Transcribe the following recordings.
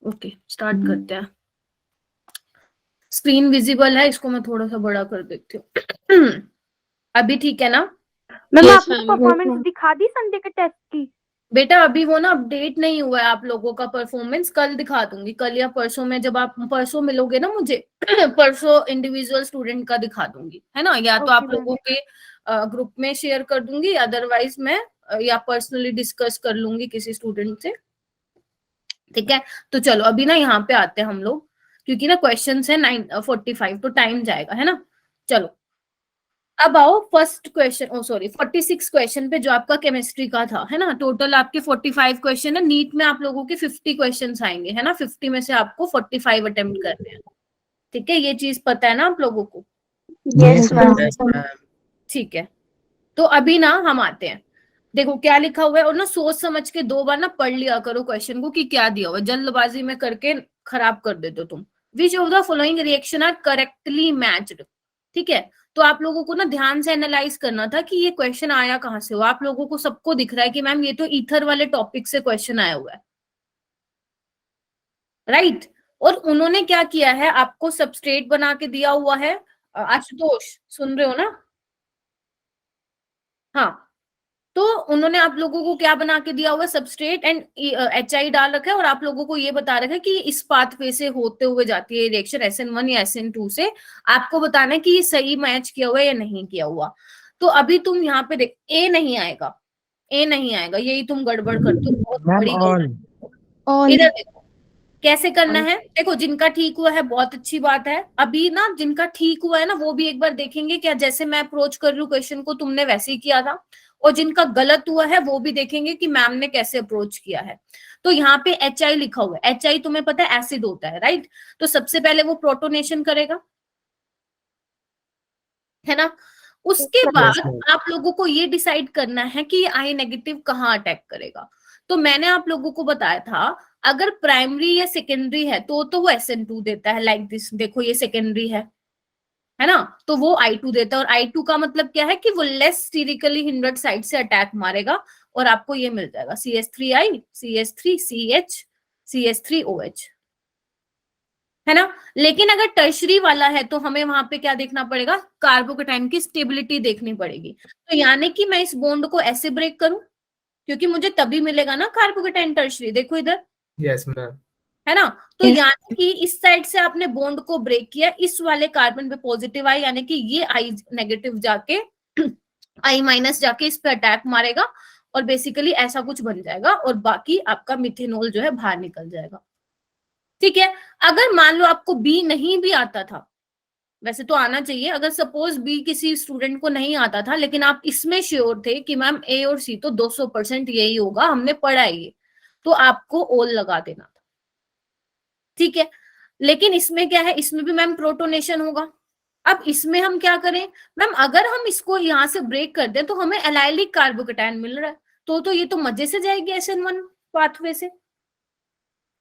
Okay, start करते हैं। Screen visible है, इसको मैं थोड़ा सा बड़ा कर देती हूँ। अभी ठीक है ना? मैम Yes, आपने ma'am. परफॉर्मेंस दिखा दी संडे के टेस्ट की? बेटा अभी वो ना अपडेट नहीं हुआ है आप लोगों का परफॉर्मेंस, कल दिखा दूंगी, कल या परसों में, जब आप परसों मिलोगे ना मुझे परसों इंडिविजुअल स्टूडेंट का दिखा दूंगी, है ना? या तो ओके आप मैम। लोगों के ग्रुप में शेयर कर दूंगी, अदरवाइज मैं या पर्सनली डिस्कस कर लूंगी किसी स्टूडेंट से, ठीक है? तो चलो अभी ना यहाँ पे आते हैं हम लोग, क्योंकि ना क्वेश्चन है 9:45, तो टाइम जाएगा, है ना? चलो अब आओ फर्स्ट क्वेश्चन, ओ सॉरी 46 क्वेश्चन पे, जो आपका केमिस्ट्री का था, है ना? टोटल आपके 45 क्वेश्चन है, नीट में आप लोगों के 50 क्वेश्चन आएंगे, है ना? 50 में से आपको 45 अटेम्प्ट करने हैं, ठीक है? ये चीज पता है ना आप लोगों को? Yes, ma'am. ठीक है, तो अभी ना हम आते हैं, देखो क्या लिखा हुआ है, और ना सोच समझ के 2 बार ना पढ़ लिया करो क्वेश्चन को कि क्या दिया हुआ है, जल्दबाजी में करके खराब कर देते हो तुम। Which of the following reaction are correctly matched, ठीक है? तो आप लोगों को ना ध्यान से एनालाइज करना था कि ये क्वेश्चन आया कहाँ से हो। आप लोगों को सबको दिख रहा है कि मैम ये तो ईथर वाले टॉपिक से क्वेश्चन आया हुआ है, राइट? और उन्होंने क्या किया है, आपको सबस्ट्रेट बना के दिया हुआ है। आशुतोष सुन रहे हो ना? हाँ, तो उन्होंने आप लोगों को क्या बना के दिया हुआ है, सबस्ट्रेट एंड HI डाल रखा है, और आप लोगों को ये बता रखा है कि इस पाथवे से होते हुए जाती है रिएक्शन SN1 या SN2 से। आपको बताना है कि ये सही मैच किया हुआ है या नहीं किया हुआ। तो अभी तुम यहाँ पे देख, ए नहीं आएगा, ए नहीं आएगा, यही तुम गड़बड़ करते हो, बहुत मैम बड़ी ऑन। On. इधर देखो कैसे करना है। देखो जिनका ठीक हुआ है बहुत अच्छी बात है, अभी ना जिनका ठीक हुआ है ना वो भी एक बार देखेंगे, क्या जैसे मैं अप्रोच कर रही हूँ क्वेश्चन को तुमने वैसे ही किया था। और जिनका गलत हुआ है वो भी देखेंगे कि मैम ने कैसे अप्रोच किया है। तो यहाँ पे HI लिखा हुआ है, HI तुम्हें पता है एसिड होता है, राइट? तो सबसे पहले वो प्रोटोनेशन करेगा, है ना? उसके यस बाद मैम। आप लोगों को ये डिसाइड करना है कि I नेगेटिव कहाँ अटैक करेगा। तो मैंने आप लोगों को बताया था, अगर प्राइमरी या सेकेंडरी है तो वो SN2 देता है, लाइक दिस, देखो ये सेकेंडरी है ना? तो वो I2 देता है, और I2 का मतलब क्या है कि वो लेस स्टीरिकली हिंडर्ड साइड से अटैक मारेगा, और आपको ये मिल जाएगा CH3I, CH3CH, CH3OH, है ना? लेकिन अगर टर्शरी वाला है तो हमें वहां पे क्या देखना पड़ेगा, कार्बोकेटाइन की स्टेबिलिटी देखनी पड़ेगी। तो यानी कि मैं इस बॉन्ड को ऐसे ब्रेक करूं, क्योंकि मुझे तभी मिलेगा ना कार्बोकेटाइन टर्शरी, देखो इधर, यस मैम। है ना? तो Yes. यानी कि इस साइड से आपने बॉन्ड को ब्रेक किया, इस वाले कार्बन पे पॉजिटिव आई, यानी कि ये I नेगेटिव जाके I- जाके इस पे अटैक मारेगा, और बेसिकली ऐसा कुछ बन जाएगा, और बाकी आपका मिथेनॉल जो है बाहर निकल जाएगा, ठीक है? अगर मान लो आपको बी नहीं भी आता था, वैसे तो आना चाहिए, अगर सपोज बी किसी स्टूडेंट को नहीं आता था, लेकिन आप इसमें श्योर थे कि मैम ए और सी तो 200% यही होगा, हमने पढ़ा है ये, तो आपको ओल लगा देना था, ठीक है? लेकिन इसमें क्या है, इसमें भी मैम प्रोटोनेशन होगा। अब इसमें हम क्या करें मैम, अगर हम इसको यहां से ब्रेक कर दें तो हमें एलाइलिक कार्बोकेटाइन मिल रहा है, तो ये तो मजे से जाएगी SN1 पाथवे से,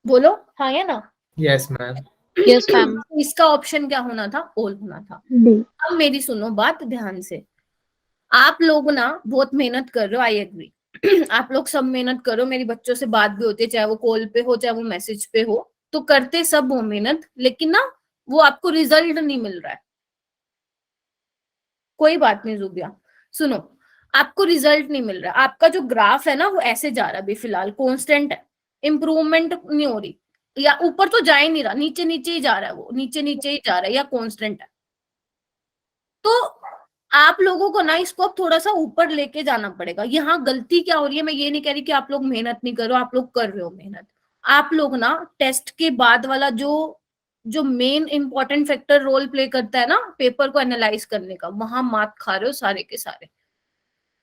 बोलो हाँ या ना? Yes ma'am. Yes, ma'am. इसका ऑप्शन क्या होना था, ओल होना था। डी। अब मेरी सुनो बात ध्यान से, आप लोग ना बहुत मेहनत कर रहे हो, आई एग्री। आप लोग सब मेहनत करो, मेरी बच्चों से बात भी होती है, चाहे वो कॉल पे हो चाहे वो मैसेज पे हो, तो करते सब हो मेहनत, लेकिन ना वो आपको रिजल्ट नहीं मिल रहा है। कोई बात नहीं जुबिया, सुनो, आपको रिजल्ट नहीं मिल रहा, आपका जो ग्राफ है ना वो ऐसे जा रहा है अभी फिलहाल, कांस्टेंट है, इंप्रूवमेंट नहीं हो रही, या ऊपर तो जा ही नहीं रहा, नीचे नीचे ही जा रहा है, वो नीचे नीचे ही जा रहा है, या कांस्टेंट है। तो आप लोगों को ना इसको अब थोड़ा सा ऊपर लेके जाना पड़ेगा। यहाँ गलती क्या हो रही है, मैं ये नहीं कह रही कि आप लोग मेहनत नहीं करो, आप लोग कर रहे हो मेहनत। आप लोग ना टेस्ट के बाद वाला जो जो main important factor role play करता है ना पेपर को एनालाइज करने का, वहां मात खा रहे हो सारे के सारे।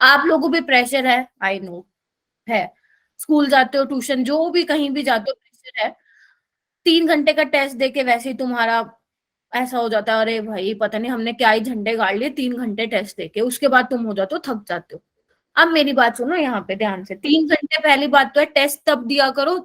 आप लोगों पे प्रेशर है, आई नो है, स्कूल जाते हो, ट्यूशन, जो भी कहीं भी जाते हो, प्रेशर है। 3 घंटे का टेस्ट देके वैसे ही तुम्हारा ऐसा हो जाता है, अरे भाई पता नहीं हमने क्या ही झंडे गाड़ लिए 3 घंटे टेस्ट देके, उसके बाद तुम हो जाते हो, थक जाते हो। अब मेरी बात सुनो यहाँ पे ध्यान से, 3 घंटे पहली बात तो है टेस्ट तब दिया करो,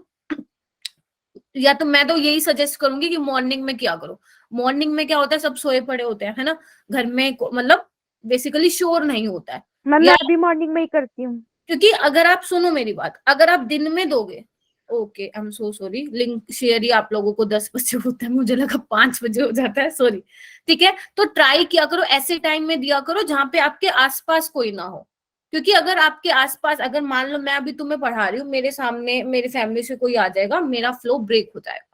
या तो मैं तो यही सजेस्ट करूंगी कि मॉर्निंग में क्या करो। मॉर्निंग में क्या होता है, सब सोए पड़े होते हैं, है ना? घर में मतलब बेसिकली शोर नहीं होता है। मैम या मैं भी मॉर्निंग में ही करती हूँ। क्योंकि अगर आप सुनो मेरी बात, अगर आप दिन में दोगे okay, I am so sorry, link share ही आप लोगों को 10 बजे होता है, मुझे लगा 5 बजे हो जाता है, सॉरी। ठीक है, तो ट्राई किया करो ऐसे टाइम में दिया करो जहां पे आपके आसपास कोई ना हो, क्योंकि अगर आपके आसपास, अगर मान लो मैं अभी तुम्हें पढ़ा रही हूँ, मेरे सामने मेरी फैमिली से कोई आ जाएगा, मेरा फ्लो ब्रेक हो जाएगा।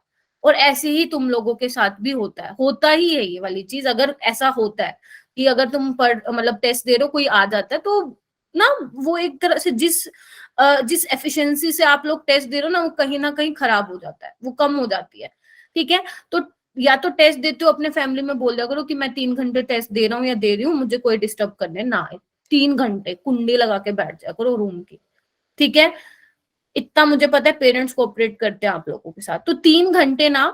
और ऐसे ही तुम लोगों के साथ भी होता ही है ये वाली चीज। अगर ऐसा होता है कि अगर तुम मतलब टेस्ट दे रहे हो, कोई आ जाता है, तो ना वो एक तरह से जिस एफिशिएंसी से आप लोग टेस्ट दे रहे हो ना, वो कहीं ना कहीं खराब हो जाता है, वो कम हो जाती है। ठीक है, तो या तो टेस्ट देते हो अपने फैमिली में बोल दिया करो कि मैं 3 घंटे टेस्ट दे रहा हूँ या दे रही हूँ, मुझे कोई डिस्टर्ब करने ना आए। 3 घंटे कुंडी लगा के बैठ जाया करो रूम की। ठीक है, इतना मुझे पता है पेरेंट्स कोऑपरेट करते हैं आप लोगों के साथ। तो 3 घंटे ना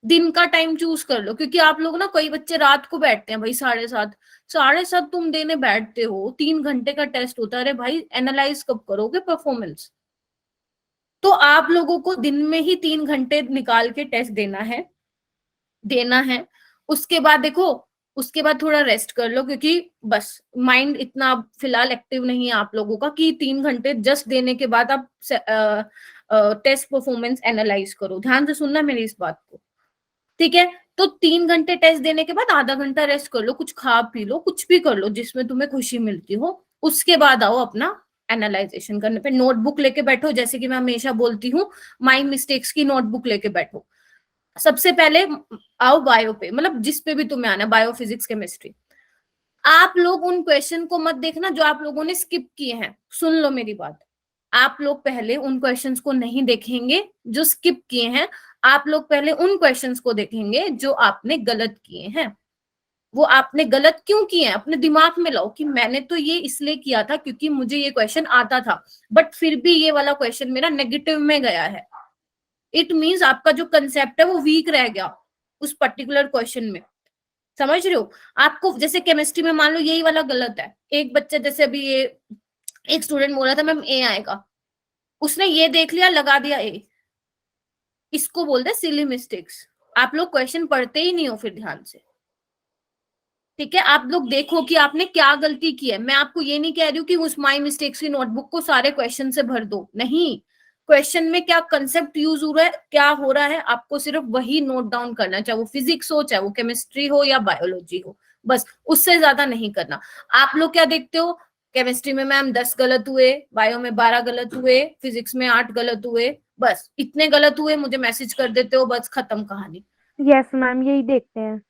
दिन का टाइम चूज कर लो, क्योंकि आप लोग ना, कई बच्चे रात को बैठते हैं भाई 7:30 तुम देने बैठते हो, 3 घंटे का टेस्ट होता है। अरे भाई एनालाइज कब करोगे परफॉर्मेंस? तो आप लोगों को दिन में ही 3 घंटे निकाल के टेस्ट देना है। उसके बाद देखो, उसके बाद थोड़ा रेस्ट कर लो, क्योंकि बस माइंड इतना फिलहाल एक्टिव नहीं है आप लोगों का कि 3 घंटे जस्ट देने के बाद आप टेस्ट परफॉर्मेंस एनालाइज करो। ध्यान से सुनना मेरी इस बात को। ठीक है, तो 3 घंटे टेस्ट देने के बाद आधा घंटा रेस्ट कर लो, कुछ खा पी लो, कुछ भी कर लो जिसमें तुम्हें खुशी मिलती हो। उसके बाद आओ अपना एनालाइजेशन करने पे। नोटबुक लेके बैठो, जैसे कि मैं हमेशा बोलती हूँ, माई मिस्टेक्स की नोटबुक लेके बैठो। सबसे पहले आओ बायो पे, मतलब जिस पे भी तुम्हें आना, बायो, फिजिक्स, केमिस्ट्री। आप लोग उन क्वेश्चन को मत देखना जो आप लोगों ने स्किप किए हैं। सुन लो मेरी बात, आप लोग पहले उन क्वेश्चंस को नहीं देखेंगे जो स्किप किए हैं, आप लोग पहले उन क्वेश्चंस को देखेंगे जो आपने गलत किए हैं। वो आपने गलत क्यों किए हैं अपने दिमाग में लाओ कि मैंने तो ये इसलिए किया था क्योंकि मुझे ये क्वेश्चन आता था, बट फिर भी ये वाला क्वेश्चन मेरा नेगेटिव में गया है। इट मीन्स आपका जो कंसेप्ट है वो वीक रह गया उस पर्टिकुलर क्वेश्चन में। समझ रहे हो? आपको जैसे केमिस्ट्री में मान लो यही वाला गलत है, एक बच्चा, जैसे अभी ये एक स्टूडेंट बोला था मैम ए आएगा, उसने ये देख लिया, लगा दिया ए। इसको बोलते हैं सिली मिस्टेक्स। आप लोग क्वेश्चन पढ़ते ही नहीं हो फिर ध्यान से। ठीक है, आप लोग देखो कि आपने क्या गलती की है। मैं आपको ये नहीं कह रही हूँ कि उस माई मिस्टेक्स की नोटबुक को सारे क्वेश्चन से भर दो, नहीं। क्वेश्चन में क्या कंसेप्ट यूज हो रहा है, क्या हो रहा है, आपको सिर्फ वही नोट डाउन करना, चाहे वो फिजिक्स हो, चाहे वो केमिस्ट्री हो या बायोलॉजी हो, बस उससे ज्यादा नहीं करना। आप लोग क्या देखते हो, केमिस्ट्री में मैम 10 गलत हुए, बायो में 12 गलत हुए, फिजिक्स में 8 गलत हुए, बस इतने गलत हुए, मुझे मैसेज कर देते हो, बस खत्म कहानी। यस मैम, यही देखते हैं।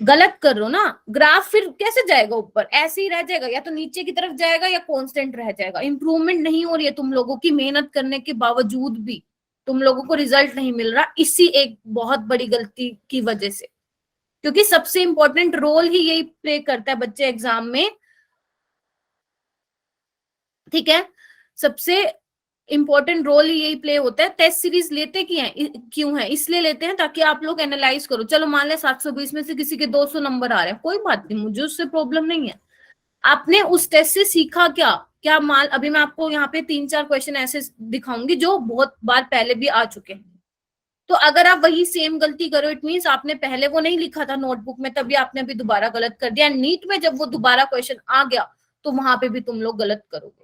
गलत कर लो ना, ग्राफ फिर कैसे जाएगा ऊपर? ऐसे ही रह जाएगा, या तो नीचे की तरफ जाएगा या कांस्टेंट रह जाएगा। इंप्रूवमेंट नहीं हो रही है तुम लोगों की, मेहनत करने के बावजूद भी तुम लोगों को रिजल्ट नहीं मिल रहा, इसी एक बहुत बड़ी गलती की वजह से। क्योंकि सबसे इंपॉर्टेंट रोल ही यही प्ले करता है बच्चे एग्जाम में। ठीक है, सबसे इंपॉर्टेंट रोल ही यही प्ले होता है। टेस्ट सीरीज लेते क्यों है? इसलिए लेते हैं ताकि आप लोग एनालाइज करो। चलो मान ले 720 में से किसी के 200 नंबर आ रहे हैं, कोई बात नहीं, मुझे उससे प्रॉब्लम नहीं है। आपने उस टेस्ट से सीखा क्या? क्या माल, अभी मैं आपको यहाँ पे 3-4 क्वेश्चन ऐसे दिखाऊंगी जो बहुत बार पहले भी आ चुके हैं। तो अगर आप वही सेम गलती करो, इट मीन्स आपने पहले वो नहीं लिखा था नोटबुक में, तभी आपने अभी दोबारा गलत कर दिया। नीट में जब वो दोबारा क्वेश्चन आ गया तो वहां पे भी तुम लोग गलत करोगे।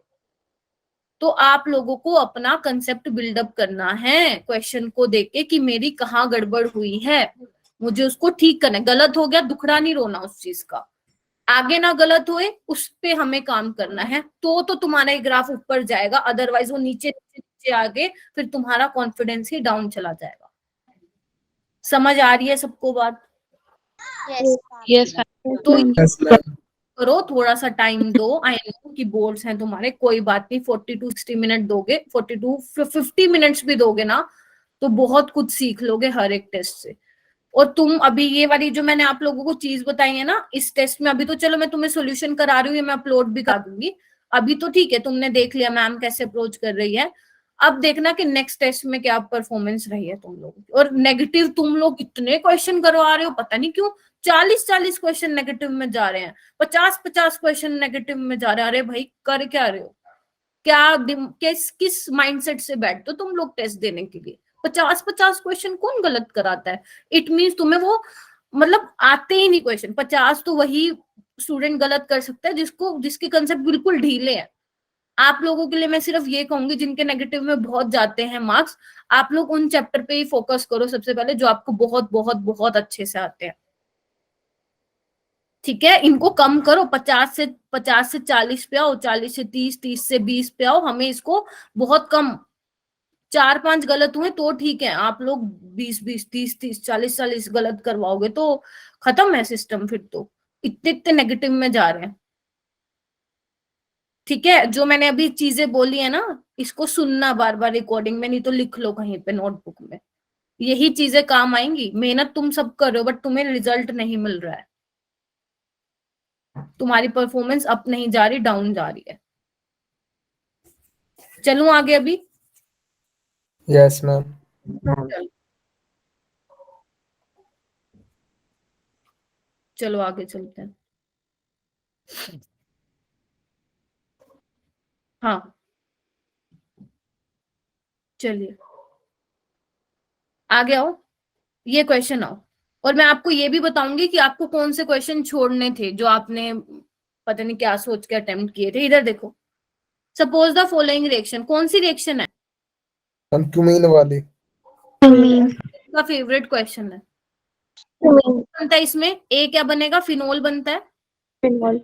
तो आप लोगों को अपना कंसेप्ट बिल्डअप करना है क्वेश्चन को देख के कि मेरी कहाँ गड़बड़ हुई है, मुझे उसको ठीक करना है। गलत हो गया, दुखड़ा नहीं रोना उस चीज का, आगे ना गलत होए उस पे हमें काम करना है। तो तुम्हारा ग्राफ ऊपर जाएगा, अदरवाइज वो नीचे नीचे नीचे आगे, फिर तुम्हारा कॉन्फिडेंस ही डाउन चला जाएगा। समझ आ रही है सबको बात? Yes, ma'am. तो करो, थोड़ा सा टाइम दो। आई नो कि बोर्ड्स हैं तुम्हारे, कोई बात नहीं, 40 to 60 मिनट दोगे, 40 to 50 मिनट्स भी दोगे ना, तो बहुत कुछ सीख लोगे हर एक टेस्ट से। और तुम अभी ये वाली जो मैंने आप लोगों को चीज बताई है ना इस टेस्ट में, अभी तो चलो मैं तुम्हें सोल्यूशन करा रही हूँ, ये मैं अपलोड भी कर दूंगी। अभी तो ठीक है, तुमने देख लिया मैम कैसे अप्रोच कर रही है। अब देखना कि नेक्स्ट टेस्ट में क्या परफॉर्मेंस रही है तुम लोगों की। और नेगेटिव तुम लोग इतने क्वेश्चन करवा रहे हो, पता नहीं क्यों 40-40 क्वेश्चन नेगेटिव में जा रहे हैं, 50-50 क्वेश्चन नेगेटिव में जा रहे हैं। अरे भाई कर क्या रहे हो? क्या किस माइंडसेट से बैठते हो तुम लोग टेस्ट देने के लिए? 50-50 क्वेश्चन कौन गलत कराता है? इट मीन्स तुम्हें वो मतलब आते ही नहीं क्वेश्चन। 50 तो वही स्टूडेंट गलत कर सकता है जिसके कंसेप्ट बिल्कुल ढीले हैं। आप लोगों के लिए मैं सिर्फ ये कहूंगी जिनके नेगेटिव में बहुत जाते हैं मार्क्स, आप लोग उन चैप्टर पे ही फोकस करो सबसे पहले जो आपको बहुत बहुत बहुत अच्छे से आते हैं, ठीक है। इनको कम करो, 50 से 40 पे आओ, 40 से 30, 30 से 20 पे आओ। हमें इसको बहुत कम, 4-5 गलत हुए तो ठीक है, आप लोग 20-20, 30-30, 40-40 गलत करवाओगे तो खत्म है सिस्टम फिर तो, इतने इतने नेगेटिव में जा रहे हैं, ठीक है। जो मैंने अभी चीजें बोली है ना, इसको सुनना बार बार रिकॉर्डिंग में, नहीं तो लिख लो कहीं पे नोटबुक में, यही चीजें काम आएंगी। मेहनत तुम सब कर रहे हो बट तुम्हें रिजल्ट नहीं मिल रहा है, तुम्हारी परफॉर्मेंस अप नहीं जा रही, डाउन जा रही है। चलूं आगे अभी? Yes ma'am. चलो चलो आगे चलते हैं। हाँ चलिए आगे आओ, ये क्वेश्चन आओ, और मैं आपको ये भी बताऊंगी कि आपको कौन से क्वेश्चन छोड़ने थे जो आपने पता नहीं क्या सोच के अटेम्प्ट किए थे। इधर देखो, सपोज द फॉलोइंग रिएक्शन, कौन सी रिएक्शन है? हम टुमीन वाली। का फेवरेट क्वेश्चन है। बनता है इसमें, ए क्या बनेगा? फिनोल बनता है। फिनोल।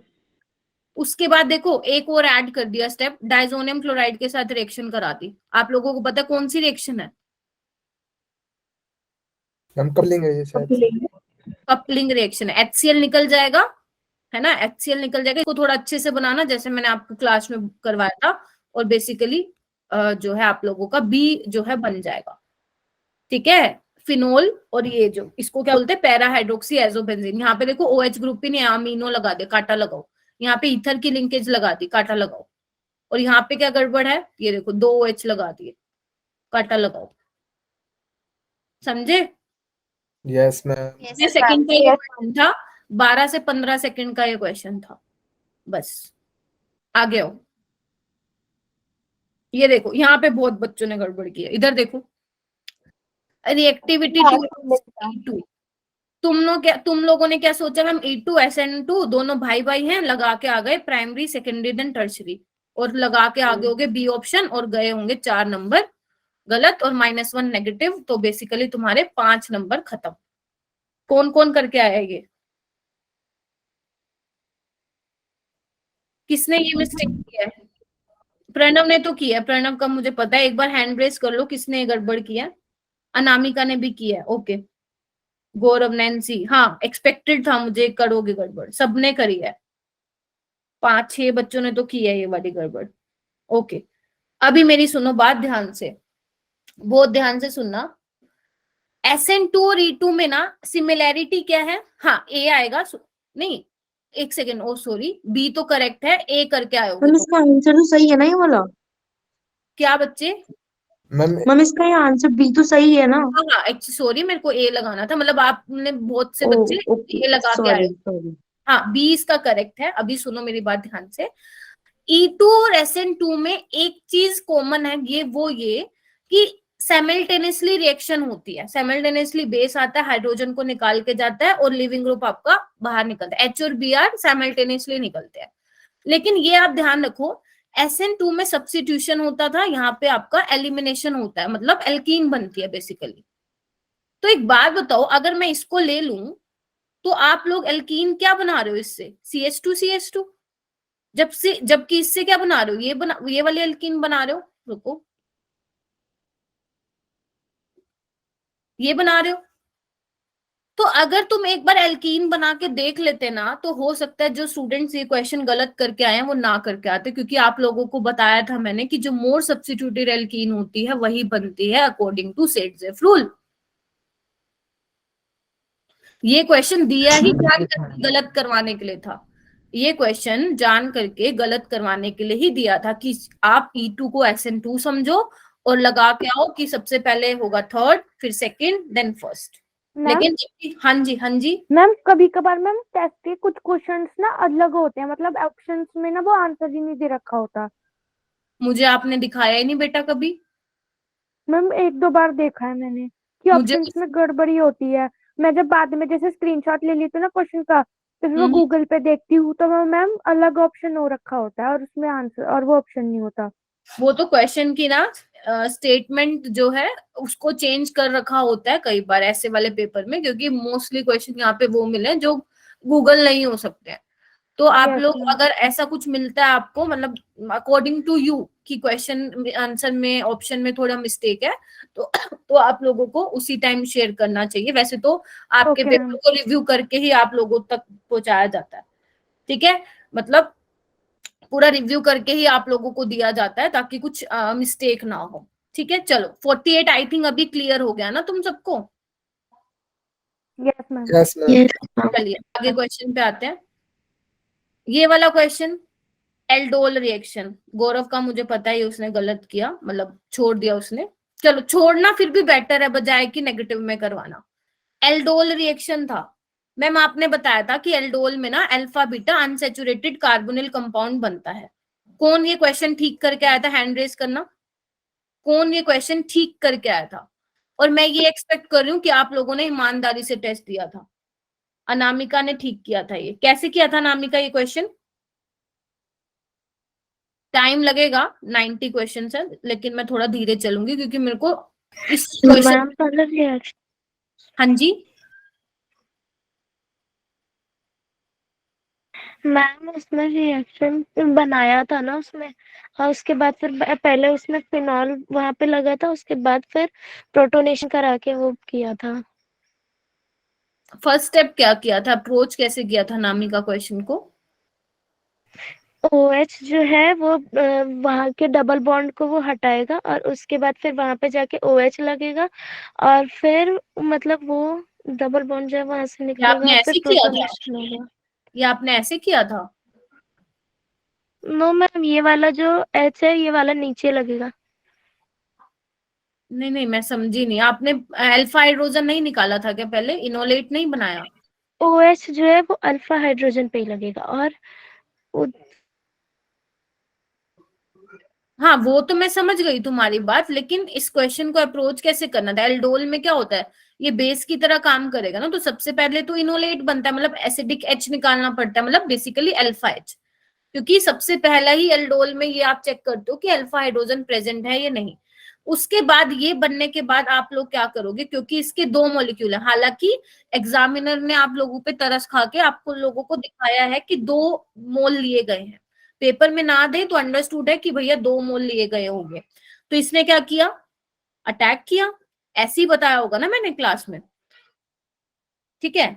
उसके बाद देखो एक और ऐड कर दिया स्टेप, डाइजोनियम क्लोराइड के साथ रिएक्शन करा दी। आप लोगों को पता है कौन सी रिएक्शन है? हम कपलिंग है ये शायद। कपलिंग रिएक्शन है। HCl निकल जाएगा, है ना, HCl निकल जाएगा। इसको थोड़ा अच्छे से बनाना जैसे मैंने आपको क्लास में करवाया था, और बेसिकली जो है आप लोगों का बी जो है बन जाएगा, ठीक है। फिनोल, और ये जो इसको क्या बोलते हैं, पैरा हाइड्रोक्सी एजोबेंजीन। यहाँ पे देखो OH ग्रुप ही नहीं, अमीनो लगा दे, काटा लगाओ। यहाँ पे ईथर की लिंकेज लगा दी, काटा लगाओ। और यहाँ पे क्या गड़बड़ है, ये देखो 2 OH लगा दिए, काटा लगाओ। समझे? Yes ma'am. ये सेकंड का ये क्वेश्चन था, 12 से 15 सेकंड का ये क्वेश्चन था, बस। आगे आओ, ये देखो यहाँ पे बहुत बच्चों ने गड़बड़ की है। इधर देखो, रिएक्टिविटी टू, तुम लोगों ने क्या सोचा, हम E2SN2 दोनों भाई भाई हैं, लगा के आ गए प्राइमरी सेकेंडरी देन टर्शरी, और लगा के आगे होगे बी ऑप्शन, और गए होंगे 4 नंबर गलत और -1 नेगेटिव, तो बेसिकली तुम्हारे 5 नंबर खत्म। कौन कौन करके आया ये? किसने ये मिस्टेक किया है? प्रणव ने तो किया है, प्रणव का मुझे पता है, एक बार हैंड रेस कर लो किसने ये गड़बड़ किया। अनामिका ने भी किया है, ओके। गौरव, नैन्सी, हाँ एक्सपेक्टेड था मुझे करोगे गड़बड़, सबने करी है, 5-6 बच्चों ने तो की है ये वाली गड़बड़, ओके। अभी मेरी सुनो बात ध्यान से, बहुत ध्यान से सुनना। SN2 और E2 में ना सिमिलैरिटी क्या है? हाँ ए आएगा, नहीं एक सेकेंड, ओ सॉरी, बी तो करेक्ट है, ए करके आयोगे मैम तो। इसका आंसर तो सही है ना ये वाला? क्या बच्चे? मैम इसका ये आंसर बी तो सही है ना? हाँ हाँ, सॉरी मेरे को ए लगाना था, मतलब आपने बहुत से ओ बच्चे ओके, ए लगा के आए। Sorry sorry. हाँ बी इसका करेक्ट है। अभी सुनो मेरी बात ध्यान से, E2 और SN2 में एक चीज कॉमन है, ये कि साइमल्टेनियसली रिएक्शन होती है, साइमल्टेनियसली बेस आता है, हाइड्रोजन को निकाल के जाता है, और लिविंग ग्रुप आपका बाहर निकलता है। H और Br साइमल्टेनियसली निकलते हैं। लेकिन ये आप ध्यान रखो, SN2 में सब्स्टिट्यूशन होता था, यहाँ पे आपका एलिमिनेशन होता है, मतलब एल्कीन बनती है बेसिकली। तो एक बात बताओ, अगर मैं इसको ले लूं तो आप लोग एल्कीन क्या बना रहे हो इससे? CH2CH2। जबकि इससे क्या बना रहे हो, ये वाली एल्कीन बना रहे हो, रुको, ये बना रहे हो। तो अगर तुम एक बार एल्कीन बना के देख लेते ना, तो हो सकता है जो स्टूडेंट्स ये क्वेश्चन गलत करके आए हैं वो ना करके आते, क्योंकि आप लोगों को बताया था मैंने कि जो मोर सब्स्टिट्यूटेड एल्कीन होती है वही बनती है अकॉर्डिंग टू सेडजेफ रूल। ये क्वेश्चन दिया ही जान करके गलत करवाने के लिए था, ये क्वेश्चन जान करके गलत करवाने के लिए ही दिया था कि आप E2 को SN2 समझो और लगा के आओ कि सबसे पहले होगा थर्ड, फिर सेकंड, देन फर्स्ट। लेकिन हाँ जी, हाँ जी मैम, कभी कभार मैम टेस्ट के कुछ क्वेश्चंस ना अलग होते हैं, मतलब ऑप्शंस में ना वो आंसर ही नहीं दे रखा होता। मुझे आपने दिखाया ही नहीं बेटा कभी। मैम 1-2 बार देखा है मैंने कि मुझे ऑप्शंस में गड़बड़ी होती है। मैं जब बाद में जैसे स्क्रीनशॉट ले ली थी ना क्वेश्चन का, तो फिर वो गूगल पे देखती हूँ तो मैम अलग ऑप्शन हो रखा होता है और उसमें आंसर और वो ऑप्शन नहीं होता। वो तो क्वेश्चन की ना स्टेटमेंट जो है उसको चेंज कर रखा होता है कई बार ऐसे वाले पेपर में, क्योंकि मोस्टली क्वेश्चन यहाँ पे वो मिले जो गूगल नहीं हो सकते हैं। तो आप Yes, लोग ma'am. अगर ऐसा कुछ मिलता है आपको, मतलब अकॉर्डिंग टू यू कि क्वेश्चन आंसर में ऑप्शन में थोड़ा मिस्टेक है, तो आप लोगों को उसी टाइम शेयर करना चाहिए। वैसे तो आपके Okay, पेपर ma'am. को रिव्यू करके ही आप लोगों तक पहुंचाया जाता है, ठीक है। मतलब पूरा रिव्यू करके ही आप लोगों को दिया जाता है ताकि कुछ मिस्टेक ना हो, ठीक है। चलो 48 आई थिंक अभी क्लियर हो गया ना तुम सबको। Yes, ma'am. Yes ma'am. Yes ma'am. चलिए आगे क्वेश्चन पे आते हैं। ये वाला क्वेश्चन, एल्डोल रिएक्शन, गौरव का मुझे पता है उसने गलत किया, मतलब छोड़ दिया उसने। चलो छोड़ना फिर भी बेटर है बजाय कि नेगेटिव में करवाना। एल्डोल रिएक्शन था मैम, आपने बताया था कि एल्डोल में ना alpha beta unsaturated carbonyl compound बनता है। कौन ये क्वेश्चन ठीक करके आया था, हैंड रेज करना। कौन ये क्वेश्चन ठीक करके आया था? और मैं ये एक्सपेक्ट कर रही हूँ कि आप लोगों ने ईमानदारी से टेस्ट दिया था। अनामिका ने ठीक किया था। ये कैसे किया था अनामिका ये क्वेश्चन? टाइम लगेगा, 90 क्वेश्चन है, लेकिन मैं थोड़ा धीरे चलूंगी क्योंकि मेरे को इस क्वेश्चन। मैम पहले रिएक्शन हाँ जी मैम उसमें रिएक्शन बनाया था ना उसमें, और उसके बाद फिर पहले उसमें फिनॉल वहां पे लगा था, उसके बाद फिर प्रोटोनेशन करा के वो किया था। फर्स्ट स्टेप क्या किया था, अप्रोच कैसे किया था अनामिका क्वेश्चन को? OH जो है वो वहां के डबल बॉन्ड को वो हटाएगा और उसके बाद फिर वहां पे जाके OH लगेगा और फिर मतलब वो डबल बॉन्ड जो है वहां से ये निकलेगा आपने और फिर ऐसे किया था? प्रोटोनेशन होगा। ये आपने ऐसे किया था? नो मैम, ये वाला जो H है ये वाला नीचे लगेगा। नहीं नहीं, मैं समझी नहीं। आपने अल्फा हाइड्रोजन नहीं निकाला था क्या पहले, इनोलेट नहीं बनाया? OH जो है वो अल्फा हाइड्रोजन पे ही लगेगा और वो हाँ वो तो मैं समझ गई तुम्हारी बात, लेकिन इस क्वेश्चन को अप्रोच कैसे करना था? एल्डोल में क्या होता है, ये बेस की तरह काम करेगा ना, तो सबसे पहले तो इनोलेट बनता है, मतलब एसिडिक H निकालना पड़ता है, मतलब बेसिकली अल्फा H, क्योंकि सबसे पहला ही एल्डोल में ये आप चेक करते हो कि अल्फा हाइड्रोजन प्रेजेंट है या नहीं। उसके बाद ये बनने के बाद आप लोग क्या करोगे, क्योंकि इसके 2 मॉलिक्यूल है, हालांकि एग्जामिनर ने आप लोगों पे तरस खा के आपको लोगों को दिखाया है कि 2 मोल लिए गए हैं। पेपर में ना दे तो अंडरस्टूड है कि भैया 2 मोल लिए गए होंगे। तो इसने क्या किया, अटैक किया। ऐसे ही बताया होगा ना मैंने क्लास में, ठीक है।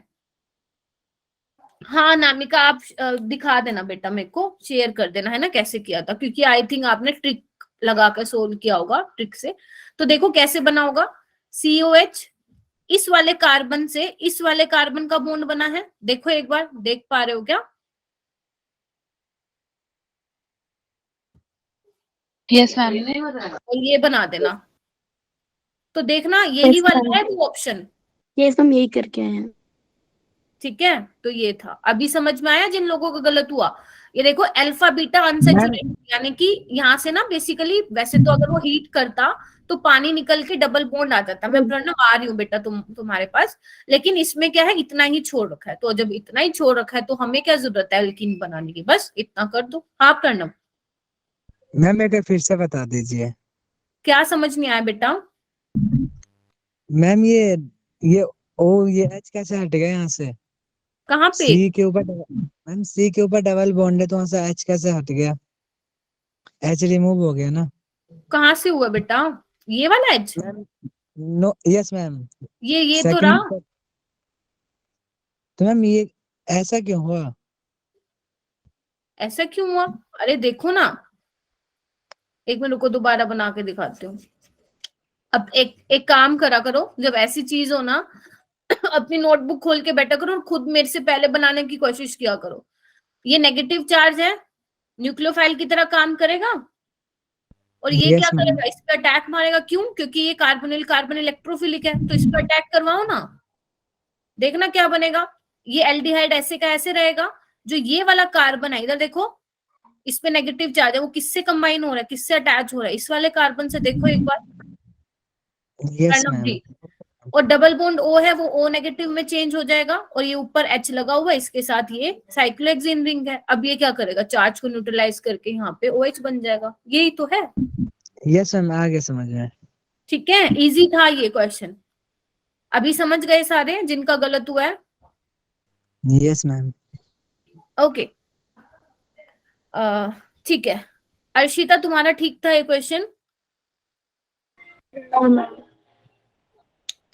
हाँ नामिका आप दिखा देना बेटा, मेरे को शेयर कर देना है ना कैसे किया था, क्योंकि आई थिंक आपने ट्रिक लगा कर सोल्व किया होगा ट्रिक से। तो देखो कैसे बना होगा। COH इस वाले कार्बन से इस वाले कार्बन का बॉन्ड बना है, देखो एक बार, देख पा रहे हो क्या? Yes ma'am. और ये बना देना, तो देखना यही वाला है वो ऑप्शन, ये हम यही करके आए हैं। ठीक है। तो ये था, अभी समझ में आया जिन लोगों का गलत हुआ। ये देखो अल्फा बीटा अनसैचुरेटेड, यानी कि यहाँ से ना बेसिकली, वैसे तो अगर वो हीट करता तो पानी निकल के डबल बॉन्ड आ जाता। मैं प्रणव आ रही हूँ बेटा तुम्हारे पास, लेकिन इसमें क्या है, इतना ही छोड़ रखा है। तो जब इतना ही छोड़ रखा है तो हमें क्या जरूरत है एल्कीन बनाने की, बस इतना कर दो। हाँ प्रणव, मैम एक बार फिर से बता दीजिए। क्या समझ नहीं आया बेटा? मैम ये ये H कैसे हट गया यहाँ से? कहाँ पे? सी के ऊपर मैम सी के ऊपर डबल बॉन्ड है तो वहां से H कैसे हट गया? H रिमूव हो गया ना कहाँ से हुआ बेटा ये वाला एज? मैम? No yes ma'am. ये तो सेकंड रहा। तो मैम ये ऐसा क्यों हुआ? ऐसा क्यों हुआ? अरे देखो ना, एक मिनट को दोबारा बना के दिखाती हूँ। अब एक काम करा करो, जब ऐसी चीज हो ना अपनी नोटबुक खोल के बैठा करो और खुद मेरे से पहले बनाने की कोशिश किया करो। ये नेगेटिव चार्ज है, न्यूक्लियोफाइल की तरह काम करेगा, और ये क्या यस मैम। करेगा, इस पे अटैक मारेगा। क्यों? क्योंकि ये कार्बोनिल कार्बन इलेक्ट्रोफिलिक है, तो इस पे अटैक करवाओ ना, देखना क्या बनेगा। ये एल्डिहाइड ऐसे का ऐसे रहेगा। जो ये वाला कार्बन है इधर देखो, इस पे नेगेटिव चार्ज है, वो किससे कंबाइन हो रहा है, किससे अटैच हो रहा है? इस वाले कार्बन से। देखो एक बार यस प्रणव मैम। जी, और डबल बॉन्ड O है वो O नेगेटिव में चेंज हो जाएगा, और ये ऊपर H लगा हुआ है, इसके साथ ये साइक्लोहेक्सेन रिंग है। अब ये क्या करेगा, चार्ज को न्यूट्रलाइज करके यहाँ पे OH बन जाएगा। यही तो है। यस मैम, आ गया समझ में। ठीक है, इजी था ये क्वेश्चन। अभी समझ गए सारे जिनका गलत हुआ है? Yes ma'am. ओके, ठीक है। अर्शिता तुम्हारा ठीक था ये क्वेश्चन?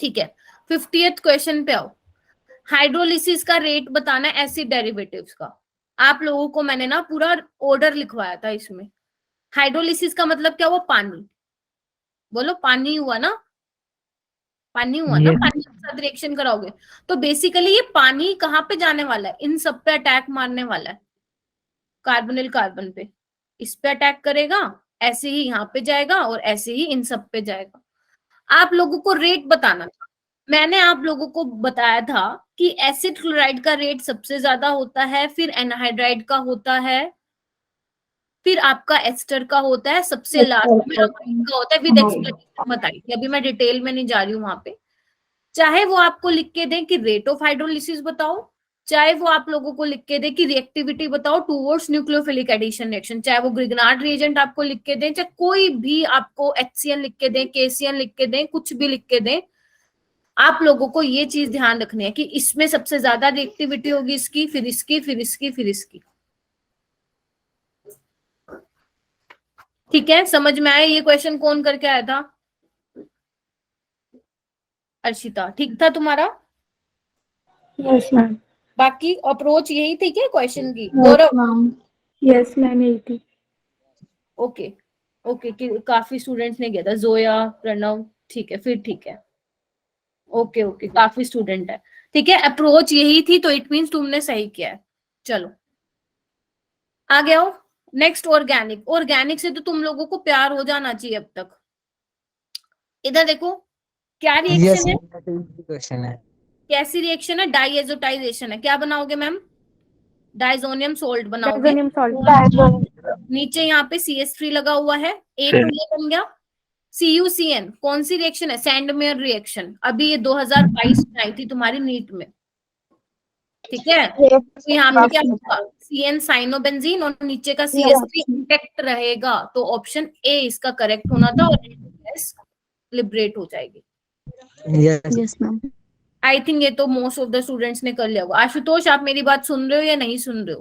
ठीक है, 50th क्वेश्चन पे आओ। हाइड्रोलिसिस का रेट बताना है एसिड डेरिवेटिव्स का। आप लोगों को मैंने ना पूरा ऑर्डर लिखवाया था इसमें। हाइड्रोलिसिस का मतलब क्या हुआ, पानी। बोलो, पानी हुआ ना, पानी हुआ ना, पानी के साथ रिएक्शन कराओगे तो बेसिकली ये पानी कहाँ पे जाने वाला है, इन सब पे अटैक मारने वाला है। कार्बोनिल कार्बन पे, इस पे अटैक करेगा, ऐसे ही यहाँ पे जाएगा और ऐसे ही इन सब पे जाएगा। आप लोगों को रेट बताना था। मैंने आप लोगों को बताया था कि एसिड क्लोराइड का रेट सबसे ज्यादा होता है, फिर एनहाइड्राइड का होता है, फिर आपका एस्टर का होता है, सबसे लास्ट में अमाइन का होता है। विद एक्सप्लेनेशन बताई थी, अभी मैं डिटेल में नहीं जा रही हूँ वहां पे। चाहे वो आपको लिख के दें कि रेट ऑफ हाइड्रोलिसिस बताओ, चाहे वो आप लोगों को लिख के दे कि रिएक्टिविटी बताओ टुवर्ड्स न्यूक्लियोफिलिक एडिशन रिएक्शन, चाहे वो ग्रिग्नार्ड रिएजेंट आपको लिख के दें, चाहे कोई भी आपको HCN लिख के दें, KCN लिख के दें, कुछ भी लिख के दें, आप लोगों को ये चीज ध्यान रखनी है कि इसमें सबसे ज्यादा रिएक्टिविटी होगी इसकी, फिर इसकी, फिर इसकी, फिर इसकी। ठीक है, समझ में आया? ये क्वेश्चन कौन करके आया था? अर्शिता, ठीक था तुम्हारा? Yes ma'am. बाकी अप्रोच यही थी क्या क्वेश्चन की? यस मैम, यही थी। ओके ओके, काफी स्टूडेंट्स ने किया था, जोया, प्रणव, ठीक है, फिर ठीक है। ओके ओके, काफी स्टूडेंट है, ठीक है। अप्रोच यही थी तो इट मींस तुमने सही किया है। चलो आगे आओ। Next organic. ऑर्गेनिक से तो तुम लोगों को प्यार हो जाना चाहिए अब तक। इधर देखो, क्या रिएक्शन है, क्वेश्चन है। कैसी रिएक्शन है? डाइएजोटाइजेशन है। क्या बनाओगे मैम? डाइजोनियम सोल्ट बनाओगे। Diazonium salt. नीचे यहाँ पे CH3 लगा हुआ है, A तो ये बन गया। CuCN कौन सी रिएक्शन है? Sandmeyer reaction. अभी ये 2022 में आई थी तुम्हारी नीट में, ठीक है। तो यहाँ पे क्या होगा, CN साइनोबेंजीन और नीचे का CH3 इंटेक्ट रहेगा, तो ऑप्शन A इसका करेक्ट होना था और लिबरेट हो जाएगी। Yes ma'am. आई थिंक ये तो मोस्ट ऑफ द स्टूडेंट्स ने कर लिया होगा। आशुतोष, आप मेरी बात सुन रहे हो या नहीं सुन रहे हो?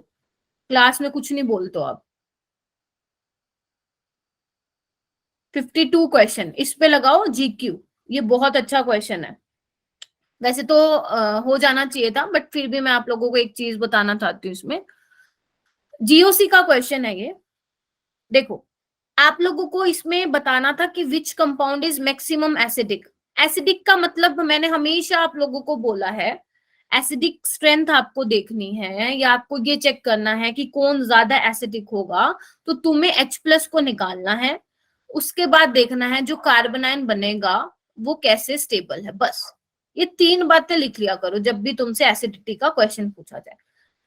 क्लास में कुछ नहीं बोलते हो आप। 52 क्वेश्चन, इस पे लगाओ GQ। ये बहुत अच्छा क्वेश्चन है। वैसे तो हो जाना चाहिए था, बट फिर भी मैं आप लोगों को एक चीज बताना चाहती हूँ इसमें। GOC का क्वेश्चन है ये। देखो, आप लोगों को इसमें बताना था कि which compound is maximum acidic. Acidic का मतलब मैंने हमेशा आप लोगों को बोला है, एसिडिक स्ट्रेंथ आपको देखनी है या आपको ये चेक करना है कि कौन ज्यादा एसिडिक होगा, तो तुम्हें H+ को निकालना है। उसके बाद देखना है जो कार्बन आयन बनेगा वो कैसे स्टेबल है। बस ये 3 बातें लिख लिया करो जब भी तुमसे एसिडिटी का क्वेश्चन पूछा जाए।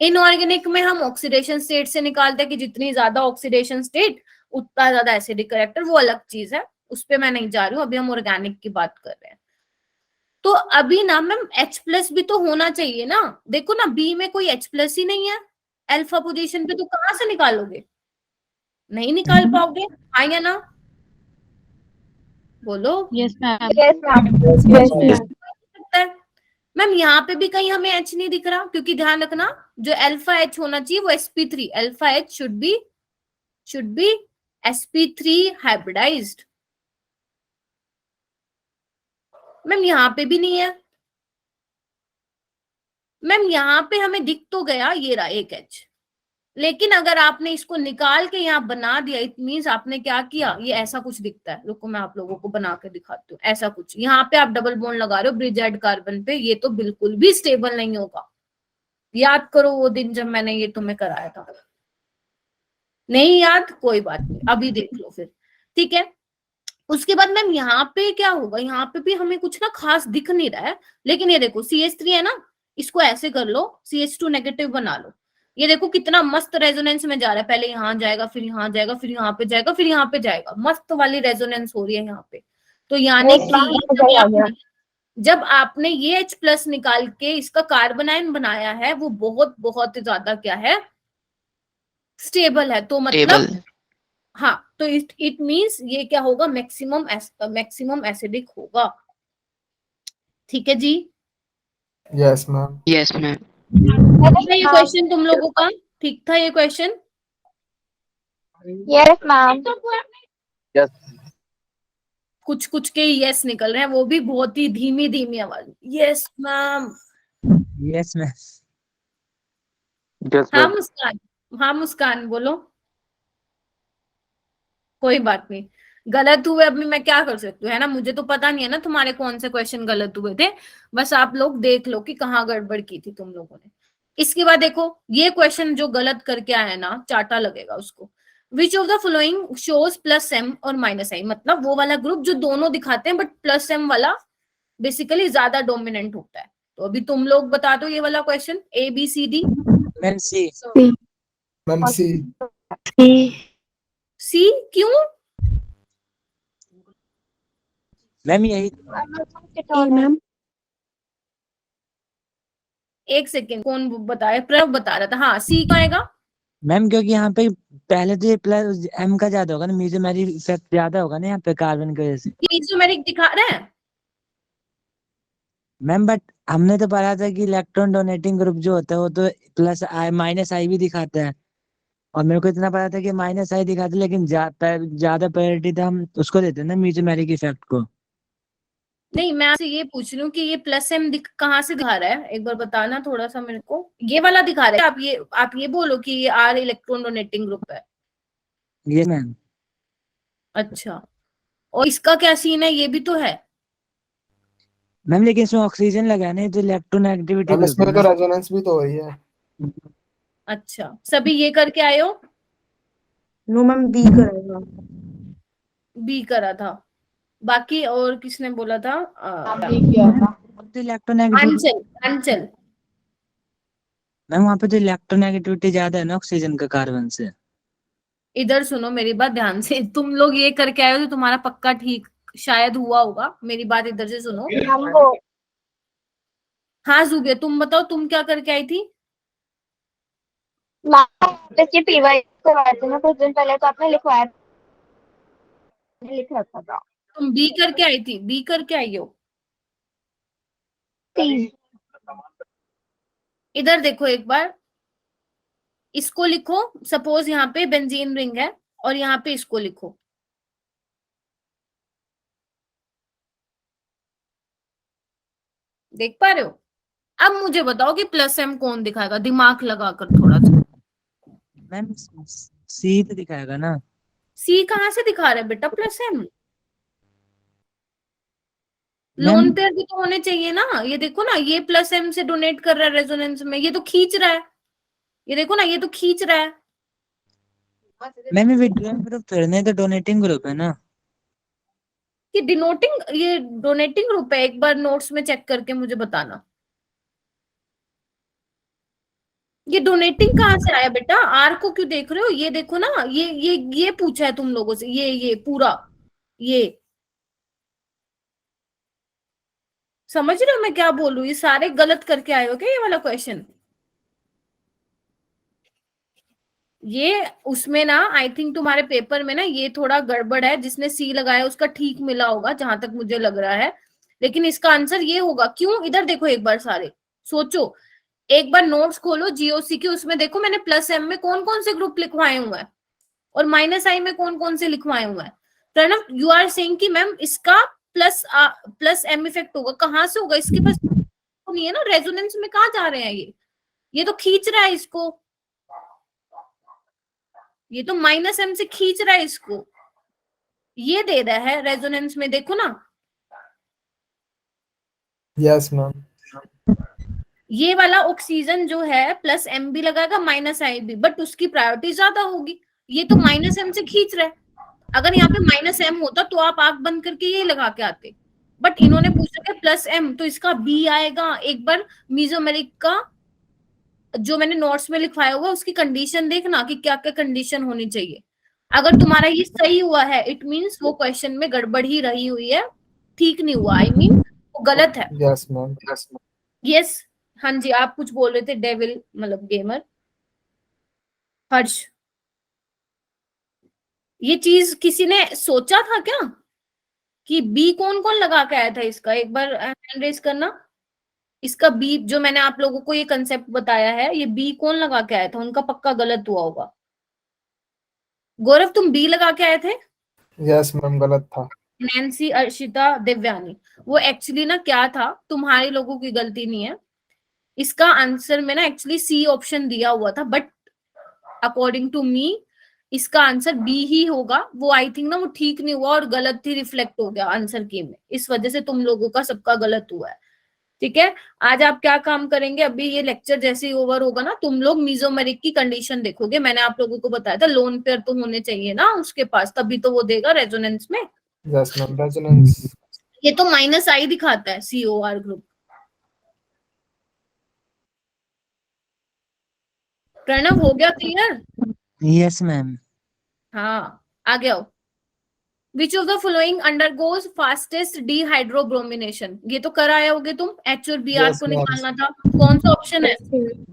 इनऑर्गेनिक में हम ऑक्सीडेशन स्टेट से निकालते हैं कि जितनी ज्यादा ऑक्सीडेशन स्टेट उतना ज्यादा एसिडिक कैरेक्टर, वो अलग चीज है, उस पर मैं नहीं जा रही हूँ। अभी हम ऑर्गेनिक की बात कर रहे हैं। तो अभी ना मैम H+ भी तो होना चाहिए ना। देखो ना, बी में कोई H+ ही नहीं है अल्फा पोजीशन पे, तो कहां से निकालोगे? नहीं निकाल पाओगे, हाँ या ना? बोलो। Yes ma'am. मैम यहाँ पे भी कहीं हमें H नहीं दिख रहा, क्योंकि ध्यान रखना जो अल्फा H होना चाहिए वो sp3, alpha H should be sp3 hybridized. Ma'am यहाँ पे भी नहीं है। मैम यहाँ पे हमें दिख तो गया, ये रहा एक H, लेकिन अगर आपने इसको निकाल के यहाँ बना दिया, इट मीन्स आपने क्या किया, ये ऐसा कुछ दिखता है। रुको मैं आप लोगों को बना के दिखाती हूँ। ऐसा कुछ यहाँ पे आप डबल बॉन्ड लगा रहे हो ब्रिजर्ड कार्बन पे, ये तो बिल्कुल भी स्टेबल नहीं होगा। याद करो वो दिन जब मैंने ये तुम्हें कराया था। नहीं याद? कोई बात नहीं, अभी देख लो फिर, ठीक है। उसके बाद मैम यहाँ पे क्या होगा, यहाँ पे भी हमें कुछ ना खास दिख नहीं रहा है, लेकिन ये देखो CH3 है ना, इसको ऐसे कर लो, CH2 नेगेटिव बना लो। ये देखो कितना मस्त रेजोनेंस में जा रहा है, पहले यहाँ जाएगा, फिर यहाँ जाएगा, फिर यहाँ पे जाएगा, फिर यहाँ पे जाएगा। मस्त वाली रेजोनेंस हो रही है यहाँ पे। तो यानी कि जब आपने ये H+ निकाल के इसका कार्बोनाइन बनाया है, वो बहुत बहुत ज्यादा क्या है, स्टेबल है। तो मतलब हाँ, तो इट मींस ये क्या होगा, मैक्सिमम एसिडिक होगा। ठीक है जी। Yes ma'am. ठीक था ये क्वेश्चन तुम लोगों का? ठीक था ये क्वेश्चन? Yes ma'am. कुछ कुछ के यस निकल रहे हैं, वो भी बहुत ही धीमी धीमी आवाज। Yes ma'am. Yes ma'am. हाँ मुस्कान, हाँ मुस्कान बोलो। कोई बात नहीं, गलत हुए अभी मैं क्या कर सकती हूँ, है ना। मुझे तो पता नहीं है ना तुम्हारे कौन से क्वेश्चन गलत हुए थे, बस आप लोग देख लो कि कहाँ गड़बड़ की थी तुम लोगों ने। इसके बाद देखो ये क्वेश्चन जो गलत करके आया ना, चाटा लगेगा उसको। विच of the following shows +m और -i, मतलब वो वाला ग्रुप जो दोनों दिखाते हैं बट +m वाला बेसिकली ज्यादा डोमिनेंट होता है। तो अभी तुम लोग बता दो ये वाला क्वेश्चन, ABCD। मैम सी। मैम सी। सी क्यों? मैम यही मैम एक सेकेंड, कौन बताया? प्रणव बता रहा था। हाँ सी क्यों आएगा? मैम, क्योंकि यहाँ पे पहले तो ये प्लस m का ज्यादा होगा ना, मेसोमेरिक इफेक्ट ज्यादा होगा ना यहाँ पे कार्बन की वजह से। आइसोमेरिक दिखा रहे हैं। मैम बट हमने तो पढ़ा था कि इलेक्ट्रॉन डोनेटिंग ग्रुप जो होता है वो तो -i भी दिखाता है, और मेरे को इतना पता था कि -i दिखाता है, लेकिन ज्यादा प्रायोरिटी तो हम उसको देते हैं ना, मेसोमेरिक इफेक्ट को। नहीं, मैं आपसे ये पूछ रही हूँ कि ये +m कहाँ से दिखा रहा है, एक बार बताना थोड़ा सा मेरे को। ये वाला दिखा रहा है? आप ये बोलो कि ये R इलेक्ट्रॉन डोनेटिंग ग्रुप है। ये मैम। अच्छा, और इसका क्या सीन है? ये भी तो है। मैम लेकिन इसमें ऑक्सीजन लगा है ना, तो इलेक्ट्रॉन एक्टिविटी मैम ग्रुप है इसमें तो ना। रेजोनेंस भी तो वही है। अच्छा, सभी ये करके आए हो? नो मैम, बी करेगा। बी करा था। बाकी और किसने बोला था? तो इलेक्ट्रॉन एक्टिविटी अंचल, अंचल। मैम, वहाँ पे तो इलेक्ट्रॉन एक्टिविटी ज्यादा है ना ऑक्सीजन का कार्बन से। इधर सुनो मेरी बात ध्यान से, तुम लोग ये करके आए हो तो तुम्हारा पक्का ठीक शायद हुआ होगा। मेरी बात इधर से सुनो। हाँ जुबिया, तुम बताओ तुम क्या करके आई थी? पीवाई करवाए थे ना कुछ दिन पहले, तो आपने लिखवाया, लिख रखा था। तुम बी करके आई थी? बी करके आई हो? इधर देखो एक बार, इसको लिखो। सपोज यहाँ पे बेंजीन रिंग है और यहाँ पे इसको लिखो। देख पा रहे हो? अब मुझे बताओ कि +m कौन दिखाएगा, दिमाग लगाकर थोड़ा सा। मैम सी तो दिखाएगा ना। सी कहाँ से दिखा रहा है बेटा +m? मैम लोन पेयर भी तो होने चाहिए ना। ये देखो ना, ये +m से डोनेट कर रहा है रेजोनेंस में, ये तो खींच रहा है। ये देखो ना, ये तो खींच रहा है। मैम ये विड्रॉइंग ग्रुप थोड़ा ना, ये तो डोनेटिंग ग्रुप है ना। ये डोनेटिंग ग्रुप है? एक बार नोट्स में चेक करके मुझे बताना। ये डोनेटिंग कहाँ से आया बेटा? आर को क्यों देख रहे हो? ये देखो ना, ये पूछा है तुम लोगों से, ये पूरा ये समझ रहे हो मैं क्या बोल रही हूँ? ये सारे गलत करके आए हो क्या ये वाला क्वेश्चन? ये उसमें ना आई थिंक तुम्हारे पेपर में ना ये थोड़ा गड़बड़ है। जिसने सी लगाया उसका ठीक मिला होगा जहां तक मुझे लग रहा है, लेकिन इसका आंसर ये होगा। क्यों? इधर देखो एक बार, सारे सोचो। एक बार नोट्स खोलो जीओसी की, उसमें देखो मैंने +m में कौन कौन से ग्रुप लिखवाए हुए हैं और -i में कौन कौन से लिखवाए हुए हैं। प्रणव, यू आर सेइंग कि मैम इसका +m इफेक्ट होगा। कहाँ से होगा? इसके पास नहीं है ना, रेजोनेंस में कहाँ जा रहे हैं ये तो खींच रहा है इसको। ये तो -m से खींच रहा है इसको, ये दे रहा है रेजोनेंस में, देखो ना। Yes ma'am. ये वाला ऑक्सीजन जो है +m भी लगाएगा -i भी, बट उसकी प्रायोरिटी ज्यादा होगी। ये तो -m से खींच रहा है। अगर यहाँ पे -m होता तो आप आंख बंद करके ये लगा के आते, बट इन्होंने पूछा कि +m, तो इसका बी आएगा। एक बार मीजोमेरिक का जो मैंने नोट्स में लिखवाया हुआ उसकी कंडीशन देखना कि क्या क्या कंडीशन होनी चाहिए। अगर तुम्हारा ये सही हुआ है, इट मीन्स वो क्वेश्चन में गड़बड़ ही रही हुई है, ठीक नहीं हुआ। आई मीन वो गलत है। Yes, ma'am. यस, हाँ जी, आप कुछ बोल रहे थे, डेविल मतलब गेमर। हर्ष, ये चीज किसी ने सोचा था क्या कि बी कौन कौन लगा के आया था इसका? एक बार हैंड रेज करना। इसका बी, जो मैंने आप लोगों को ये कंसेप्ट बताया है, ये बी कौन लगा के आया था? उनका पक्का गलत हुआ होगा। गौरव, तुम बी लगा के आए थे? Yes, ma'am. गलत था। नैन्सी, अर्शिता, दिव्यानी, वो एक्चुअली ना क्या था, तुम्हारे लोगों की गलती नहीं है। इसका आंसर में ना एक्चुअली सी ऑप्शन दिया हुआ था, बट अकॉर्डिंग टू मी इसका आंसर बी ही होगा। वो आई थिंक ना वो ठीक नहीं हुआ और गलत ही रिफ्लेक्ट हो गया आंसर की में, इस वजह से तुम लोगों का सबका गलत हुआ है। ठीक है, आज आप क्या काम करेंगे, अभी ये लेक्चर जैसे ही ओवर होगा ना, तुम लोग मीजोमेरिक की कंडीशन देखोगे। मैंने आप लोगों को बताया था लोन पेयर तो होने चाहिए ना उसके पास, तभी तो वो देगा रेजोनेंस में। Yes, ma'am. Resonance. ये तो माइनस आई दिखाता है COR ग्रुप। प्रणव, हो गया क्लियर? Yes ma'am. हाँ, आगे आओ। Which of the following undergoes fastest dehydrobromination? ये तो कर आए होगे तुम, H और Br Yes, को ma'am. निकालना था। कौन सा ऑप्शन है?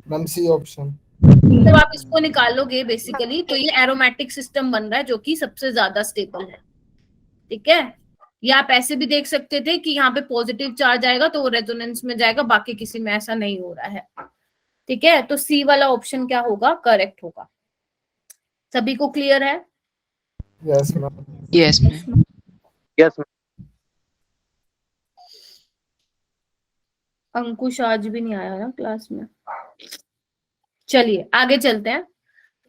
Ma'am, C option. जब आप इसको निकालोगे बेसिकली तो ये एरोमेटिक सिस्टम बन रहा है जो कि सबसे ज्यादा स्टेबल है। ठीक है, या आप ऐसे भी देख सकते थे कि यहाँ पे पॉजिटिव चार्ज आएगा तो वो रेजोनेंस में जाएगा, बाकी किसी में ऐसा नहीं हो रहा है। ठीक है, तो सी वाला ऑप्शन क्या होगा, करेक्ट होगा। सभी को क्लियर है? Yes, ma'am. Yes, ma'am. अंकुश आज भी नहीं आया ना क्लास में। चलिए आगे चलते हैं।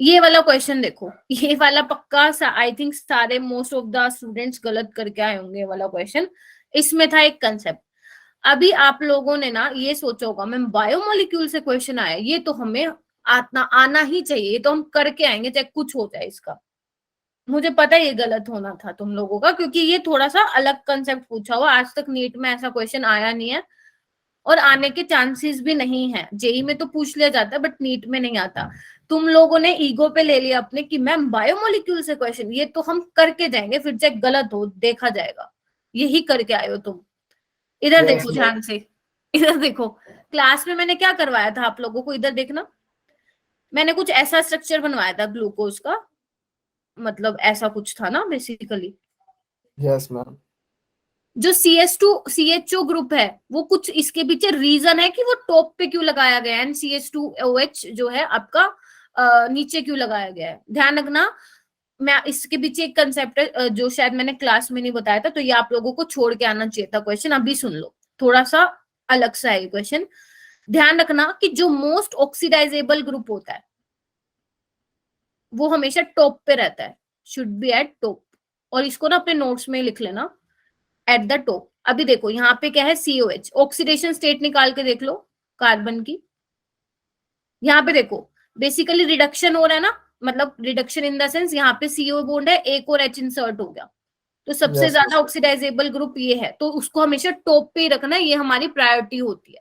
ये वाला क्वेश्चन देखो, ये वाला पक्का आई थिंक सारे मोस्ट ऑफ द स्टूडेंट्स गलत करके आए होंगे। ये वाला क्वेश्चन, इसमें था एक कंसेप्ट। अभी आप लोगों ने ना ये सोचा होगा मैम बायोमोलिक्यूल से क्वेश्चन आया, ये तो हमें आना ही चाहिए, ये तो हम करके आएंगे चाहे कुछ हो जाए इसका। मुझे पता है ये गलत होना था तुम लोगों का, क्योंकि ये थोड़ा सा अलग कंसेप्ट पूछा हुआ। आज तक नीट में ऐसा क्वेश्चन आया नहीं है और आने के चांसेस भी नहीं है। जेई में तो पूछ लिया जाता है बट नीट में नहीं आता। तुम लोगों ने ईगो पे ले लिया अपने कि मैम बायोमोलिक्यूल से क्वेश्चन, ये तो हम करके जाएंगे, फिर चाहे गलत हो देखा जाएगा। यही करके आए हो तुम। इधर Yes, देखो ma'am. ध्यान से, इधर देखो। क्लास में मैंने क्या करवाया था आप लोगों को, इधर देखना। मैंने कुछ ऐसा स्ट्रक्चर बनवाया था ग्लूकोज का, मतलब ऐसा कुछ था ना बेसिकली। Yes, ma'am. जो CH2 CHO ग्रुप है वो कुछ इसके पीछे रीजन है कि वो टॉप पे क्यों लगाया गया है, CH2OH जो है आपका नीचे क्यों लगाया गया है, ध्यान रखना। मैं इसके पीछे एक कंसेप्ट है जो शायद मैंने क्लास में नहीं बताया था, तो ये आप लोगों को छोड़ के आना चाहिए था क्वेश्चन। अभी सुन लो, थोड़ा सा अलग सा है क्वेश्चन। ध्यान रखना कि जो मोस्ट ऑक्सीडाइजेबल ग्रुप होता है वो हमेशा टॉप पे रहता है, शुड बी एट टॉप। और इसको ना अपने नोट्स में लिख लेना, एट द टॉप। अभी देखो यहाँ पे क्या है, COH, ऑक्सीडेशन स्टेट निकाल के देख लो कार्बन की। यहाँ पे देखो बेसिकली रिडक्शन हो रहा है ना, मतलब रिडक्शन इन द सेंस यहाँ पे CO बॉन्ड है, एक और H इंसर्ट हो गया, तो सबसे Yes, ज्यादा ऑक्सीडाइजेबल ग्रुप ये है, तो उसको हमेशा टॉप पे ही रखना, ये हमारी प्रायोरिटी होती है।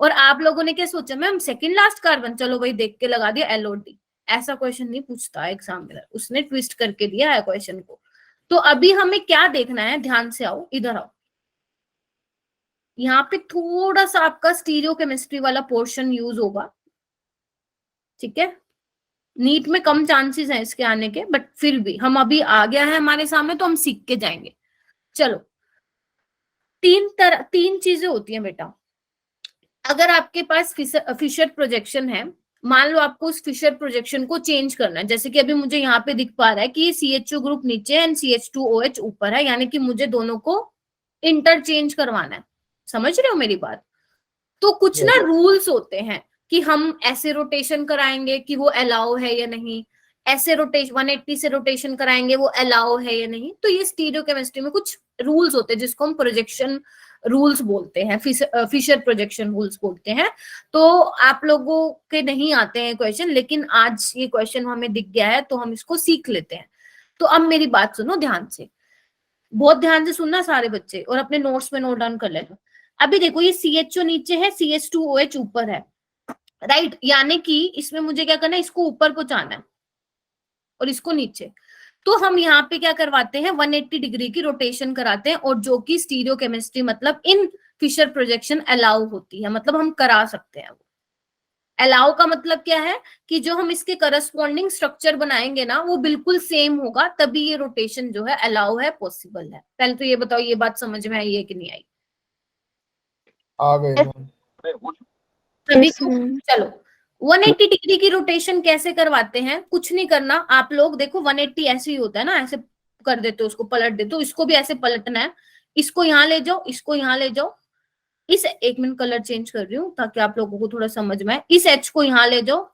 और आप लोगों ने क्या सोचा मैम सेकंड लास्ट कार्बन, चलो भाई देख के लगा दिया LOD। ऐसा क्वेश्चन नहीं पूछता एग्जामिनर, उसने ट्विस्ट करके दिया है क्वेश्चन को। तो अभी हमें क्या देखना है, ध्यान से आओ, इधर आओ। यहाँ पे थोड़ा सा आपका स्टीरियोकेमिस्ट्री वाला पोर्शन यूज होगा। ठीक है, नीट में कम चांसेस हैं इसके आने के, बट फिर भी हम अभी आ गया है हमारे सामने तो हम सीख के जाएंगे। चलो, तीन चीजें होती हैं बेटा। अगर आपके पास फिशर प्रोजेक्शन है, मान लो आपको उस फिशर प्रोजेक्शन को चेंज करना है, जैसे कि अभी मुझे यहाँ पे दिख पा रहा है कि ये CHO ग्रुप नीचे है एंड CH2OH ऊपर है, यानी कि मुझे दोनों को इंटरचेंज करवाना है। समझ रहे हो मेरी बात? तो कुछ ना रूल्स होते हैं कि हम ऐसे रोटेशन कराएंगे कि वो अलाउ है या नहीं, ऐसे रोटेशन 180 से रोटेशन कराएंगे वो अलाउ है या नहीं। तो ये स्टीरियोकेमिस्ट्री में कुछ रूल्स होते हैं जिसको हम प्रोजेक्शन रूल्स बोलते हैं, फिशर प्रोजेक्शन रूल्स बोलते हैं। तो आप लोगों के नहीं आते हैं क्वेश्चन, लेकिन आज ये क्वेश्चन हमें दिख गया है तो हम इसको सीख लेते हैं। तो अब मेरी बात सुनो ध्यान से, बहुत ध्यान से सुनना सारे बच्चे, और अपने नोट्स में नोट डाउन कर लेना। अभी देखो ये CHO नीचे है, CH2OH ऊपर है, राइट? यानी कि इसमें मुझे क्या करना है, इसको ऊपर पहुंचाना है और इसको नीचे। तो हम यहाँ पे क्या करवाते हैं, 180 डिग्री की रोटेशन कराते हैं, और जो कि स्टीरियो केमिस्ट्री मतलब इन फिशर प्रोजेक्शन अलाउ होती है, मतलब हम करा सकते हैं। अलाउ का मतलब क्या है कि जो हम इसके करस्पॉन्डिंग स्ट्रक्चर बनाएंगे ना वो बिल्कुल सेम होगा, तभी ये रोटेशन जो है अलाउ है, पॉसिबल है। पहले तो ये बताओ ये बात समझ में आई है कि नहीं आई? आ गए मैम। सभी Yes, को? ma'am. चलो 180 डिग्री की रोटेशन कैसे करवाते हैं, कुछ नहीं करना आप लोग, देखो 180 ऐसे ही होता है ना, ऐसे कर देते हो, उसको पलट देते हो, इसको भी ऐसे पलटना है, इसको यहाँ ले जाओ, इसको यहाँ ले जाओ, इस, एक मिनट कलर चेंज कर रही हूँ ताकि आप लोगों को थोड़ा समझ में आए, इस एच को यहाँ ले जाओ,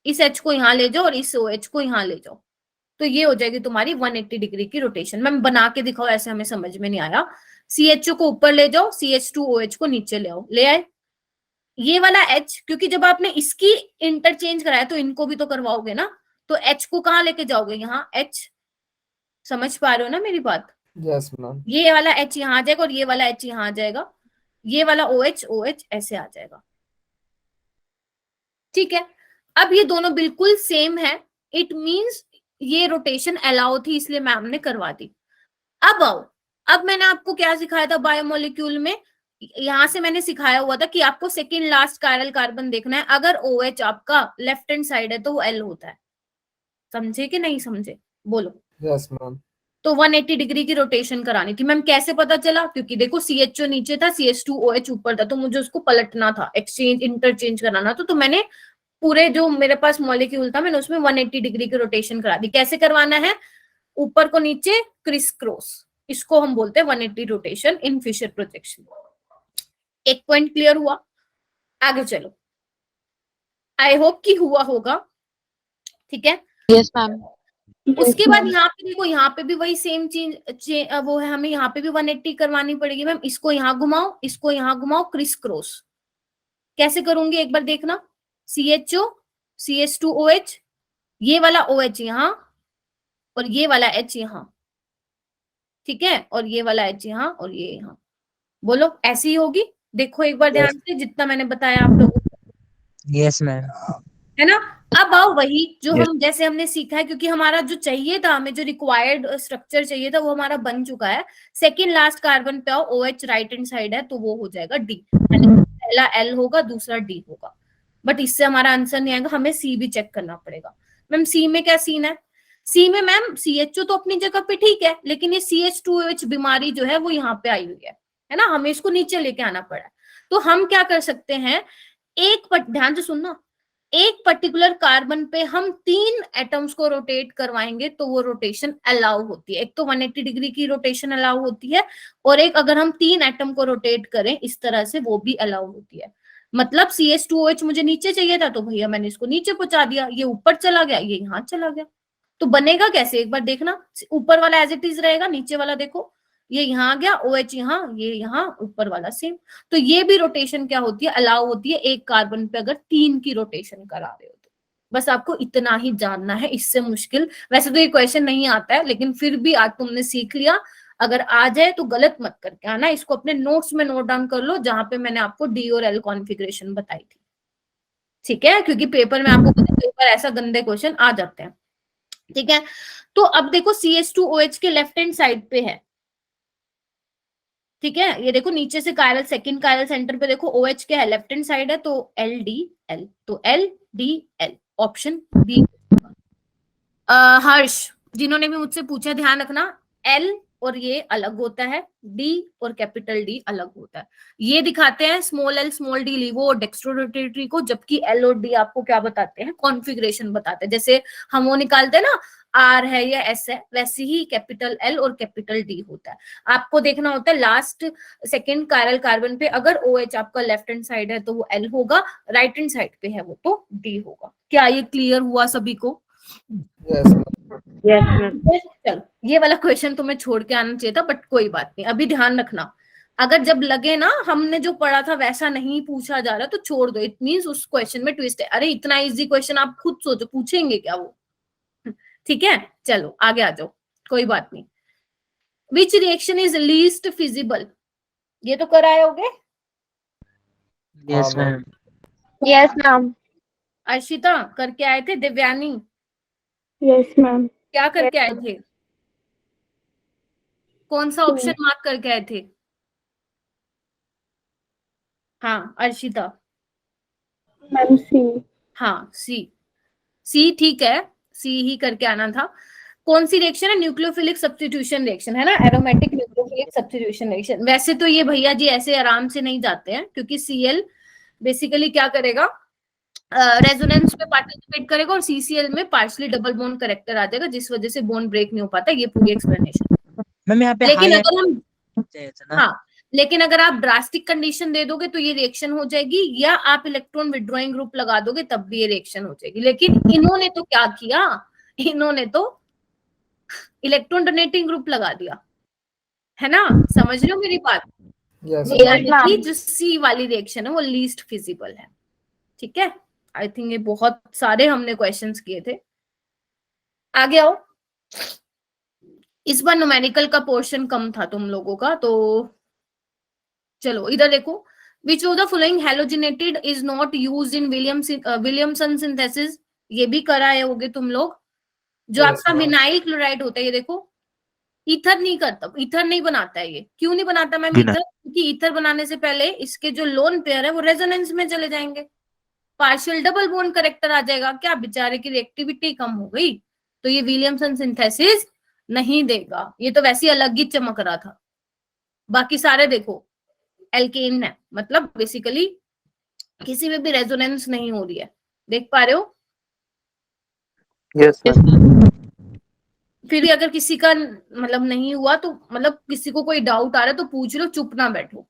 इस एच को यहाँ ले जाओ और इस ओ एच को यहाँ ले जाओ, तो ये हो जाएगी तुम्हारी 180 डिग्री की रोटेशन। मैम बना के दिखाओ, ऐसे हमें समझ में नहीं आया। CHO को ऊपर ले जाओ, CH2OH को नीचे ले आओ, ले आए। ये वाला H, क्योंकि जब आपने इसकी इंटरचेंज कराया तो इनको भी तो करवाओगे ना, तो H को कहाँ लेके जाओगे, यहाँ H, समझ पा रहे हो ना मेरी बात? Yes ma'am. ये वाला H यहाँ आ जाएगा और ये वाला H यहाँ आ जाएगा, ये वाला OH ऐसे आ जाएगा, ठीक है। अब ये दोनों बिल्कुल सेम है, इट मींस ये रोटेशन अलाउ थी, इसलिए मैम ने करवा दी। अब आओ, अब मैंने आपको क्या सिखाया था बायोमोलिक्यूल में, यहां से मैंने सिखाया हुआ था कि आपको सेकंड लास्ट कायरल कार्बन देखना है, अगर OH आपका लेफ्ट हैंड साइड है तो वो L होता है, समझे कि नहीं समझे, बोलो। Yes ma'am. तो 180 डिग्री की रोटेशन करानी थी। मैम कैसे पता चला, क्योंकि देखो CHO नीचे था, CH2OH ऊपर था, तो मुझे उसको पलटना था, एक्सचेंज इंटरचेंज कराना था, तो मैंने पूरे जो मेरे पास मॉलिक्यूल था मैंने उसमें 180 डिग्री की रोटेशन करा दी। कैसे करवाना है, ऊपर को नीचे क्रिस क्रॉस, इसको हम बोलते हैं 180 रोटेशन इन फिशर प्रोजेक्शन। एक पॉइंट क्लियर हुआ, आगे चलो, आई होप कि हुआ होगा, ठीक है। Yes ma'am. उसके बाद यहाँ पे देखो, यहाँ पे भी वही सेम चीज वो है, हमें यहाँ पे भी 180 करवानी पड़ेगी। मैम इसको यहाँ घुमाओ, इसको यहाँ घुमाओ, क्रिस क्रॉस कैसे करूंगी एक बार देखना, CHO CH2OH, ये वाला OH यहाँ और ये वाला H यहाँ, ठीक है, और ये वाला H यहाँ और ये यहाँ, बोलो ऐसी ही होगी। देखो एक बार ध्यान से जितना मैंने बताया आप लोगों को, यस मैम। है ना। अब आओ वही जो हम जैसे हमने सीखा है, क्योंकि हमारा जो चाहिए था, हमें जो रिक्वायर्ड स्ट्रक्चर चाहिए था वो हमारा बन चुका है। सेकंड लास्ट कार्बन पे आओ, OH राइट हैंड साइड है तो वो हो जाएगा D, यानी पहला L होगा दूसरा D होगा, बट इससे हमारा आंसर नहीं आएगा, हमें C भी चेक करना पड़ेगा। मैम C में क्या सीन है, C में मैम CHO तो अपनी जगह पे ठीक है, लेकिन ये CH2OH बीमारी जो है वो यहाँ पे आई हुई है ना, हमें इसको नीचे लेके आना पड़ा है। तो हम क्या कर सकते हैं, ध्यान से सुनना, एक पर्टिकुलर कार्बन पे हम 3 एटम्स को रोटेट करवाएंगे तो वो रोटेशन अलाउ होती है। एक तो 180 डिग्री की रोटेशन अलाउ होती है, और एक अगर हम 3 एटम को रोटेट करें इस तरह से वो भी अलाउ होती है। मतलब CH2OH मुझे नीचे चाहिए था तो भैया मैंने इसको नीचे पहुंचा दिया, ये ऊपर चला गया, ये यहाँ चला गया। तो बनेगा कैसे एक बार देखना, ऊपर वाला एज इट इज रहेगा, नीचे वाला देखो ये यहाँ आ गया, OH यहाँ, ये यहाँ, ऊपर वाला सेम। तो ये भी रोटेशन क्या होती है, अलाउ होती है एक कार्बन पे अगर 3 की रोटेशन करा रहे हो तो। बस आपको इतना ही जानना है, इससे मुश्किल वैसे तो ये क्वेश्चन नहीं आता है, लेकिन फिर भी आज तुमने सीख लिया। अगर आ जाए तो गलत मत करके आना, इसको अपने नोट्स में नोट डाउन कर लो जहां पे मैंने आपको D और L कॉन्फ़िगरेशन बताई थी, ठीक है, क्योंकि पेपर में आपको पता है पेपर ऐसा गंदे क्वेश्चन आ जाते हैं, ठीक है। तो अब देखो CH2OH के लेफ्ट हैंड साइड पे है, ठीक है, ये देखो नीचे से कायरल, सेकंड कायरल सेंटर पे देखो OH क्या है, लेफ्ट हैंड साइड है, तो LDL, तो LDL ऑप्शन बी। हर्ष, जिन्होंने भी मुझसे पूछा ध्यान रखना, L और ये अलग होता है, D और कैपिटल D अलग होता है। ये दिखाते हैं स्मॉल l स्मॉल d लीवो और डेक्स्ट्रोरोटेटरी को, जबकि L और D आपको क्या बताते हैं, कॉन्फ़िगरेशन बताते हैं। जैसे हम वो निकालते हैं ना R है या S है, वैसे ही कैपिटल L और कैपिटल D होता है। आपको देखना होता है लास्ट सेकंड कायरल कार्बन पे अगर OH आपका लेफ्ट हैंड साइड है तो वो L होगा, राइट हैंड साइड पे है वो तो D होगा। क्या ये क्लियर हुआ सभी को? Yes ma'am. चलो ये वाला क्वेश्चन तुम्हें छोड़ के आना चाहिए था, बट कोई बात नहीं। अभी ध्यान रखना, अगर जब लगे ना हमने जो पढ़ा था वैसा नहीं पूछा जा रहा तो छोड़ दो, इट मींस उस क्वेश्चन में ट्विस्ट है। अरे इतना इजी क्वेश्चन आप खुद सोचो, पूछेंगे क्या वो, ठीक है। चलो आगे आ जाओ, कोई बात नहीं। Which reaction is least feasible, ये तो कराए होगे। Yes ma'am. Yes, ma'am. Arshita करके आए थे, दिव्यानी यस मैम। क्या करके आए थे? कौन सा ऑप्शन मार्क करके आए थे? हाँ अर्शिता। मैम सी। हाँ सी। सी ठीक है, सी ही करके आना था। कौन सी रिएक्शन है? न्यूक्लियोफिलिक सब्स्टिट्यूशन रिएक्शन है ना, एरोमेटिक न्यूक्लियोफिलिक सब्स्टिट्यूशन रिएक्शन। वैसे तो ये भैया जी ऐसे आराम से नहीं जाते हैं, क्योंकि सीएल बेसिकली क्या करेगा, रेजोनेंस में पार्टिसिपेट करेगा और सीसीएल में पार्शली डबल बॉन्ड करेक्टर आ जाएगा, जिस वजह से बॉन्ड ब्रेक नहीं हो पाता। ये पूरी एक्सप्लेनेशन। मैम यहाँ पे लेकिन हाई अगर हम चाहिए था ना। हाँ, लेकिन अगर आप ड्रास्टिक कंडीशन दे दोगे तो ये रिएक्शन हो जाएगी, या आप इलेक्ट्रॉन विड्रॉइंग ग्रुप लगा दोगे तब भी ये रिएक्शन हो जाएगी। लेकिन इन्होंने तो क्या किया, इन्होंने तो इलेक्ट्रॉन डोनेटिंग ग्रुप लगा दिया, है ना? समझ रहे हो मेरी बात? यस वो यानी जो सी वाली रिएक्शन है वो लीस्ट फिजिबल है। ठीक है, आई थिंक ये बहुत सारे हमने क्वेश्चंस किए थे। आगे आओ। इस बार न्यूमेरिकल का पोर्शन कम था तुम लोगों का, तो चलो इधर देखो। विच of the following halogenated is not used in Williamson synthesis? ये भी कराए होगे तुम लोग। जो Yes, आपका ma'am. विनाइल क्लोराइड होता है, ये देखो, ईथर नहीं करता, ईथर नहीं बनाता है ये। क्यों नहीं बनाता मैम ईथर? क्योंकि ईथर बनाने से पहले इसके जो लोन पेयर है वो रेजोनेंस में चले जाएंगे, पार्शियल डबल बॉन्ड करेक्टर आ जाएगा, क्या बेचारे की रिएक्टिविटी कम हो गई, तो ये विलियमसन सिंथेसिस नहीं देगा। ये तो वैसे ही अलग ही चमक रहा था। बाकी सारे देखो एल्केन है, मतलब बेसिकली किसी में भी रेजोनेंस नहीं हो रही है। देख पा रहे हो? Yes ma'am. फिर भी अगर किसी का मतलब नहीं हुआ तो मतलब किसी को कोई डाउट आ रहा है तो पूछ लो, चुप ना बैठो,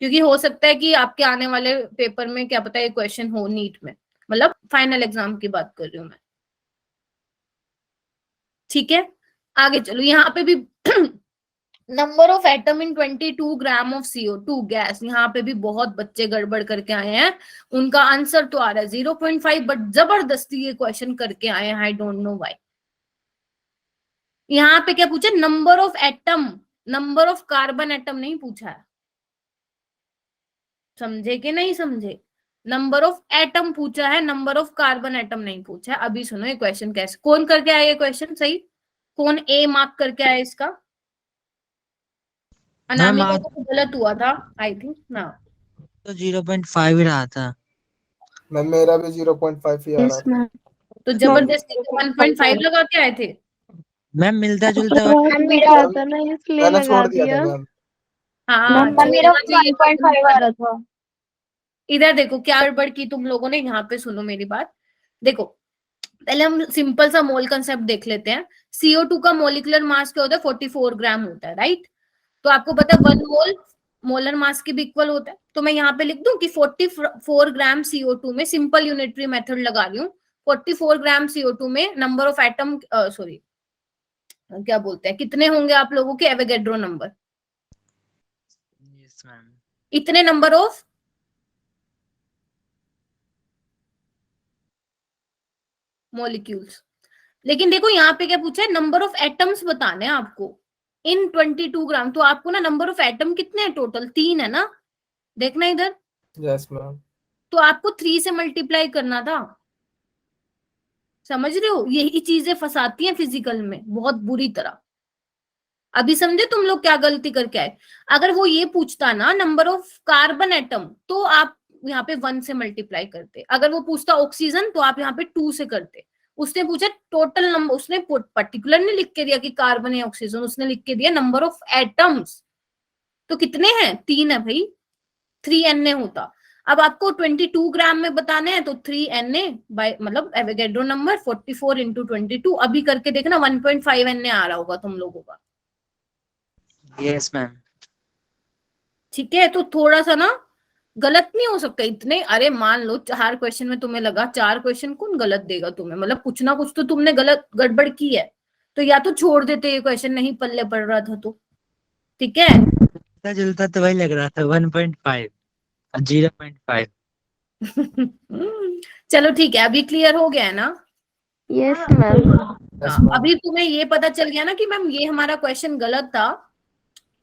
क्योंकि हो सकता है कि आपके आने वाले पेपर में क्या पता ये क्वेश्चन हो नीट में, मतलब फाइनल एग्जाम की बात कर रही हूँ मैं। ठीक है, आगे चलो। यहाँ पे भी number of atom in 22 gram of CO2 gas, यहाँ पे भी बहुत बच्चे गड़बड़ करके आए हैं। उनका आंसर तो आ रहा है 0.5, बट जबरदस्ती ये क्वेश्चन करके आए हैं, आई डोंट नो व्हाई। यहाँ पे क्या पूछा? Number of atom, number of carbon atom नहीं पूछा है। समझे कि नहीं समझे? नंबर ऑफ एटम पूछा है, नंबर ऑफ कार्बन एटम नहीं पूछा है। अभी सुनो ये क्वेश्चन कैसे, कौन करके आया ये क्वेश्चन सही, कौन ए मार्क करके आया इसका? अनामिका को तो गलत हुआ था आई थिंक ना। तो 0.5 ही रहा था। मैम मेरा भी 0.5 ही आ रहा यस था। मैम। तो जबरदस्ती 1.5 लगा के आए थे। मैम मिलता जुलता हुआ। मेरा आता ना इसलिए मैंने लगा छोड़ दिया था दिया। मैम। हाँ मैम मेरा चलेगा चाहिए। 1.5 आ रहा था। इधर देखो क्या गड़बड़ की तुम लोगों ने, यहाँ पे सुनो मेरी बात। देखो पहले हम सिंपल सा मोल कंसेप्ट देख लेते हैं। CO2 का मोलिकुलर मास क्या होता है? 44 ग्राम होता है, राइट? तो आपको पता है 1 मोल मोलर मास के भी इक्वल होता है। तो मैं यहाँ पे लिख दूं कि 44 ग्राम CO2 में, सिंपल यूनिटरी मेथड लगा रही हूँ, 44 ग्राम CO2 में नंबर ऑफ एटम, सॉरी क्या बोलते हैं, कितने होंगे आप लोगों के एवोगैड्रो नंबर? Yes ma'am. इतने नंबर ऑफ मॉलिक्यूल्स। लेकिन देखो यहाँ पे क्या पूछा है, नंबर ऑफ एटम्स बताने हैं आपको इन 22 ग्राम। तो आपको ना नंबर ऑफ एटम कितने हैं टोटल? 3 है ना, देखना इधर। Yes ma'am. तो आपको 3 से मल्टीप्लाई करना था। समझ रहे हो? यही चीजें फंसाती हैं फिजिकल में बहुत बुरी तरह। अभी समझे तुम लोग क्या गलती करके आए? अगर वो ये पूछता ना नंबर ऑफ कार्बन एटम, तो आप यहाँ पे 1 से मल्टीप्लाई करते। अगर वो पूछता ऑक्सीजन, तो आप यहाँ पे 2 से करते। उसने पूछा टोटल नंबर, उसने पर्टिकुलर नहीं लिख के दिया कि कार्बन या ऑक्सीजन, उसने लिख के दिया नंबर ऑफ एटम्स। तो कितने हैं? 3 है भाई, 3Na होता। अब आपको 22 ग्राम में बताने हैं, तो 3Na बाय मतलब एवोगैड्रो नंबर 44 इंटू 22। अभी करके देखना 1.5Na आ रहा होगा तुम लोगों का। Yes ma'am. ठीक है, तो थोड़ा सा ना गलत नहीं हो सकता इतने। अरे मान लो 4 क्वेश्चन में तुम्हें लगा, 4 क्वेश्चन कौन गलत देगा तुम्हें? मतलब कुछ ना कुछ तो तुमने गलत गड़बड़ की है, तो या तो छोड़ देते, ये क्वेश्चन नहीं पल्ले पड़ रहा था तो। ठीक है, मिलता जुलता तो वही लग रहा था 1.5 और 0.5। चलो ठीक है, अभी क्लियर हो गया है ना? Yes ma'am. यस हाँ, मैम। अभी तुम्हें ये पता चल गया ना कि मैम ये हमारा क्वेश्चन गलत था।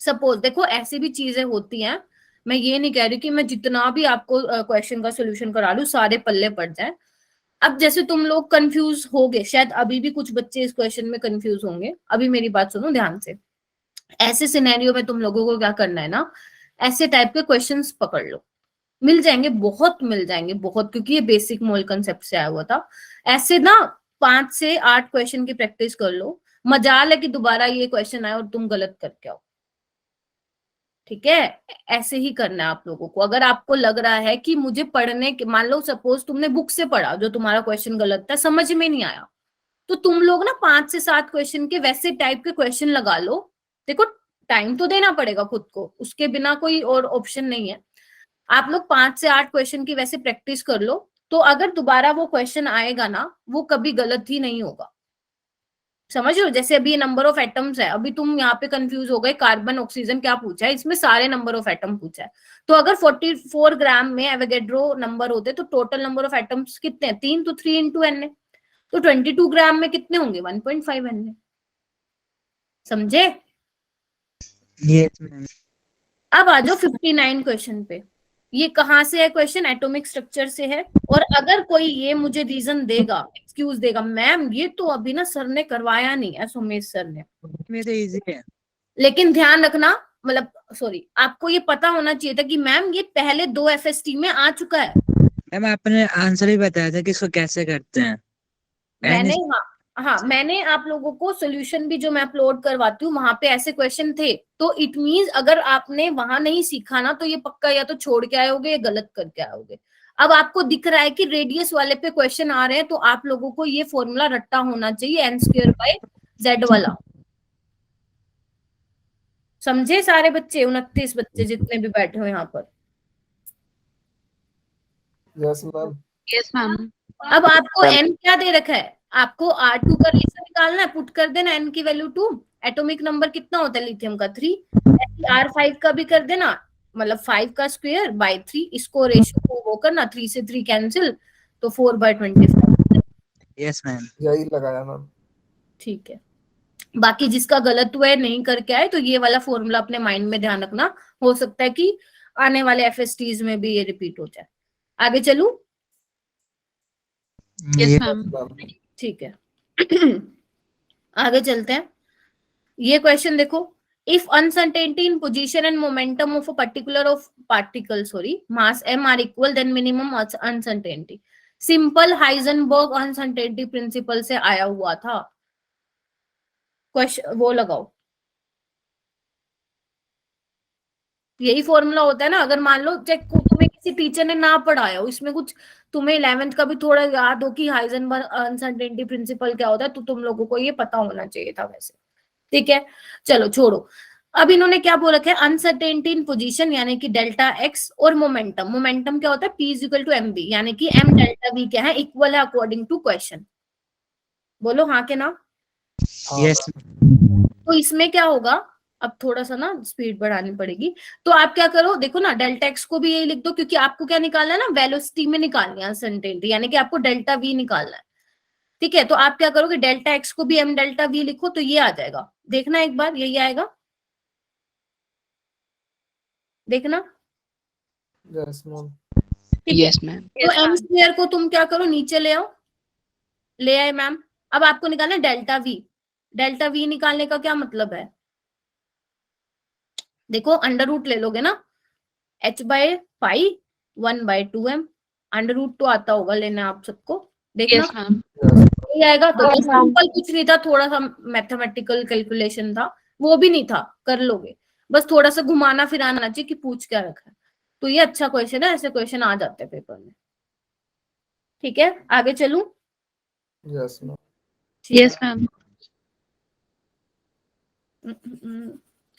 सपोज देखो ऐसी भी चीजें होती हैं, मैं ये नहीं कह रही कि मैं जितना भी आपको क्वेश्चन का सोल्यूशन करा लूं सारे पल्ले पड़ जाए। अब जैसे तुम लोग कंफ्यूज होगे, शायद अभी भी कुछ बच्चे इस क्वेश्चन में कंफ्यूज होंगे, अभी मेरी बात सुनो ध्यान से। ऐसे सिनेरियो में तुम लोगों को क्या करना है ना, ऐसे टाइप के क्वेश्चंस पकड़ लो, मिल जाएंगे, बहुत मिल जाएंगे, बहुत, क्योंकि ये बेसिक मोल कंसेप्ट से आया हुआ था। ऐसे ना 5 से 8 क्वेश्चन की प्रैक्टिस कर लो, मजाल है कि दोबारा ये क्वेश्चन आए और तुम गलत करके आओ, ठीक है? ऐसे ही करना है आप लोगों को। अगर आपको लग रहा है कि मुझे पढ़ने के, मान लो सपोज तुमने बुक से पढ़ा जो तुम्हारा क्वेश्चन गलत था, समझ में नहीं आया, तो तुम लोग ना 5 से 7 क्वेश्चन के वैसे टाइप के क्वेश्चन लगा लो। देखो टाइम तो देना पड़ेगा खुद को, उसके बिना कोई और ऑप्शन नहीं है। आप लोग 5 से 8 क्वेश्चन की वैसे प्रैक्टिस कर लो, तो अगर दोबारा वो क्वेश्चन आएगा ना, वो कभी गलत ही नहीं होगा। समझ लो, जैसे अभी नंबर ऑफ एटम्स है, अभी तुम यहाँ पे कंफ्यूज हो गए, कार्बन ऑक्सीजन क्या पूछा है, इसमें सारे नंबर ऑफ एटम पूछा है। तो अगर 44 ग्राम में एवोगैड्रो नंबर होते तो टोटल नंबर ऑफ एटम्स कितने हैं? 3, तो 3 इंटू एन है, तो 22 ग्राम में कितने होंगे? 1.5 एन है। समझे? Yes ma'am. अब आ जाओ 59 क्वेश्चन पे। ये कहाँ से है क्वेश्चन? एटॉमिक स्ट्रक्चर से है। और अगर कोई ये मुझे रीजन देगा, एक्सक्यूज देगा, मैम ये तो अभी ना सर ने करवाया नहीं है, सुमेश सर ने, में तो इजी है। लेकिन ध्यान रखना, मतलब सॉरी, आपको ये पता होना चाहिए था कि मैम ये पहले 2 एफएसटी में आ चुका है। मैम आपने आंसर ही बताया था कि इसको कैसे करते हैं। मैंने हाँ मैंने आप लोगों को सोल्यूशन भी जो मैं अपलोड करवाती हूँ वहां पे ऐसे क्वेश्चन थे, तो इट मींस अगर आपने वहां नहीं सीखा ना, तो ये पक्का या तो छोड़ के आए होगे या गलत करके आए होगे। अब आपको दिख रहा है कि रेडियस वाले पे क्वेश्चन आ रहे हैं, तो आप लोगों को ये फॉर्मूला रट्टा होना चाहिए, n² z वाला। समझे सारे बच्चे, 29 बच्चे जितने भी बैठे हो यहाँ पर? Yes ma'am. Yes ma'am. अब आपको n क्या दे रखा है? आपको R2 का रेशो निकालना है, पुट कर देना n की वैल्यू 2। एटॉमिक नंबर कितना होता है लिथियम का? 3। R5 का भी कर देना, मतलब 5 का स्क्वायर बाय 3, इसको रेशो को वो करना, 3 से 3 कैंसिल, तो 4/25। Yes ma'am. यही लगाया मैम। ठीक है, बाकी जिसका गलत हुआ है, नहीं करके आए, तो ये वाला फॉर्मूला अपने माइंड में ध्यान रखना, हो सकता है कि आने वाले एफएसटीज में भी ये रिपीट हो जाए। आगे चलूं? Yes ma'am. ठीक है आगे चलते हैं। ये क्वेश्चन देखो, if uncertainty in position and momentum of a particular of particle mass m are equal, then minimum uncertainty. Simple Heisenberg uncertainty principle से आया हुआ था क्वेश्चन, वो लगाओ। यही फॉर्मूला होता है ना। अगर मान लो चेक तुम्हें किसी टीचर ने ना पढ़ाया हो, इसमें कुछ तुम्हें 11th का भी थोड़ा याद हो कि हाइजेनबर्ग अनसर्टेनिटी प्रिंसिपल क्या होता है, तो तुम लोगों को ये पता होना चाहिए था वैसे। ठीक है, चलो छोड़ो। अब इन्होंने क्या बोल रखा है? अनसर्टेनिटी इन पोजीशन, यानी कि डेल्टा एक्स, और मोमेंटम। मोमेंटम क्या होता है? P = mv, यानी कि m डेल्टा v क्या है? इक्वल है अकॉर्डिंग टू क्वेश्चन। बोलो हाँ के ना? यस। तो इसमें क्या होगा, अब थोड़ा सा ना स्पीड बढ़ानी पड़ेगी। तो आप क्या करो, देखो ना, डेल्टा एक्स को भी यही लिख दो, क्योंकि आपको क्या निकालना है ना, वेलोसिटी में निकालनी है अनसर्टेनिटी, यानी कि आपको डेल्टा वी निकालना है। ठीक है, तो आप क्या करोगे, डेल्टा एक्स को भी m डेल्टा वी लिखो, तो ये आ जाएगा। देखना एक बार, यही आएगा, देखना। Yes ma'am. Yes ma'am. तो m² को तुम क्या करो, नीचे ले आओ, ले आए मैम। अब आपको निकालना है डेल्टा वी। डेल्टा वी निकालने का क्या मतलब है? देखो अंडर रूट ले लोगे ना, h/π 1/2m। अंडर रूट तो आता होगा लेना आप सबको, देखना यस मैम। यही आएगा। तो सिंपल कुछ नहीं था, थोड़ा सा मैथमेटिकल कैलकुलेशन था, वो भी नहीं था, कर लोगे। बस थोड़ा सा घुमाना फिराना आना चाहिए कि पूछ क्या रखा है। तो ये अच्छा क्वेश्चन है, ऐसे क्वेश्चन आ जाते हैं पेपर में। ठीक है, आगे चलूं? Yes ma'am. Yes ma'am.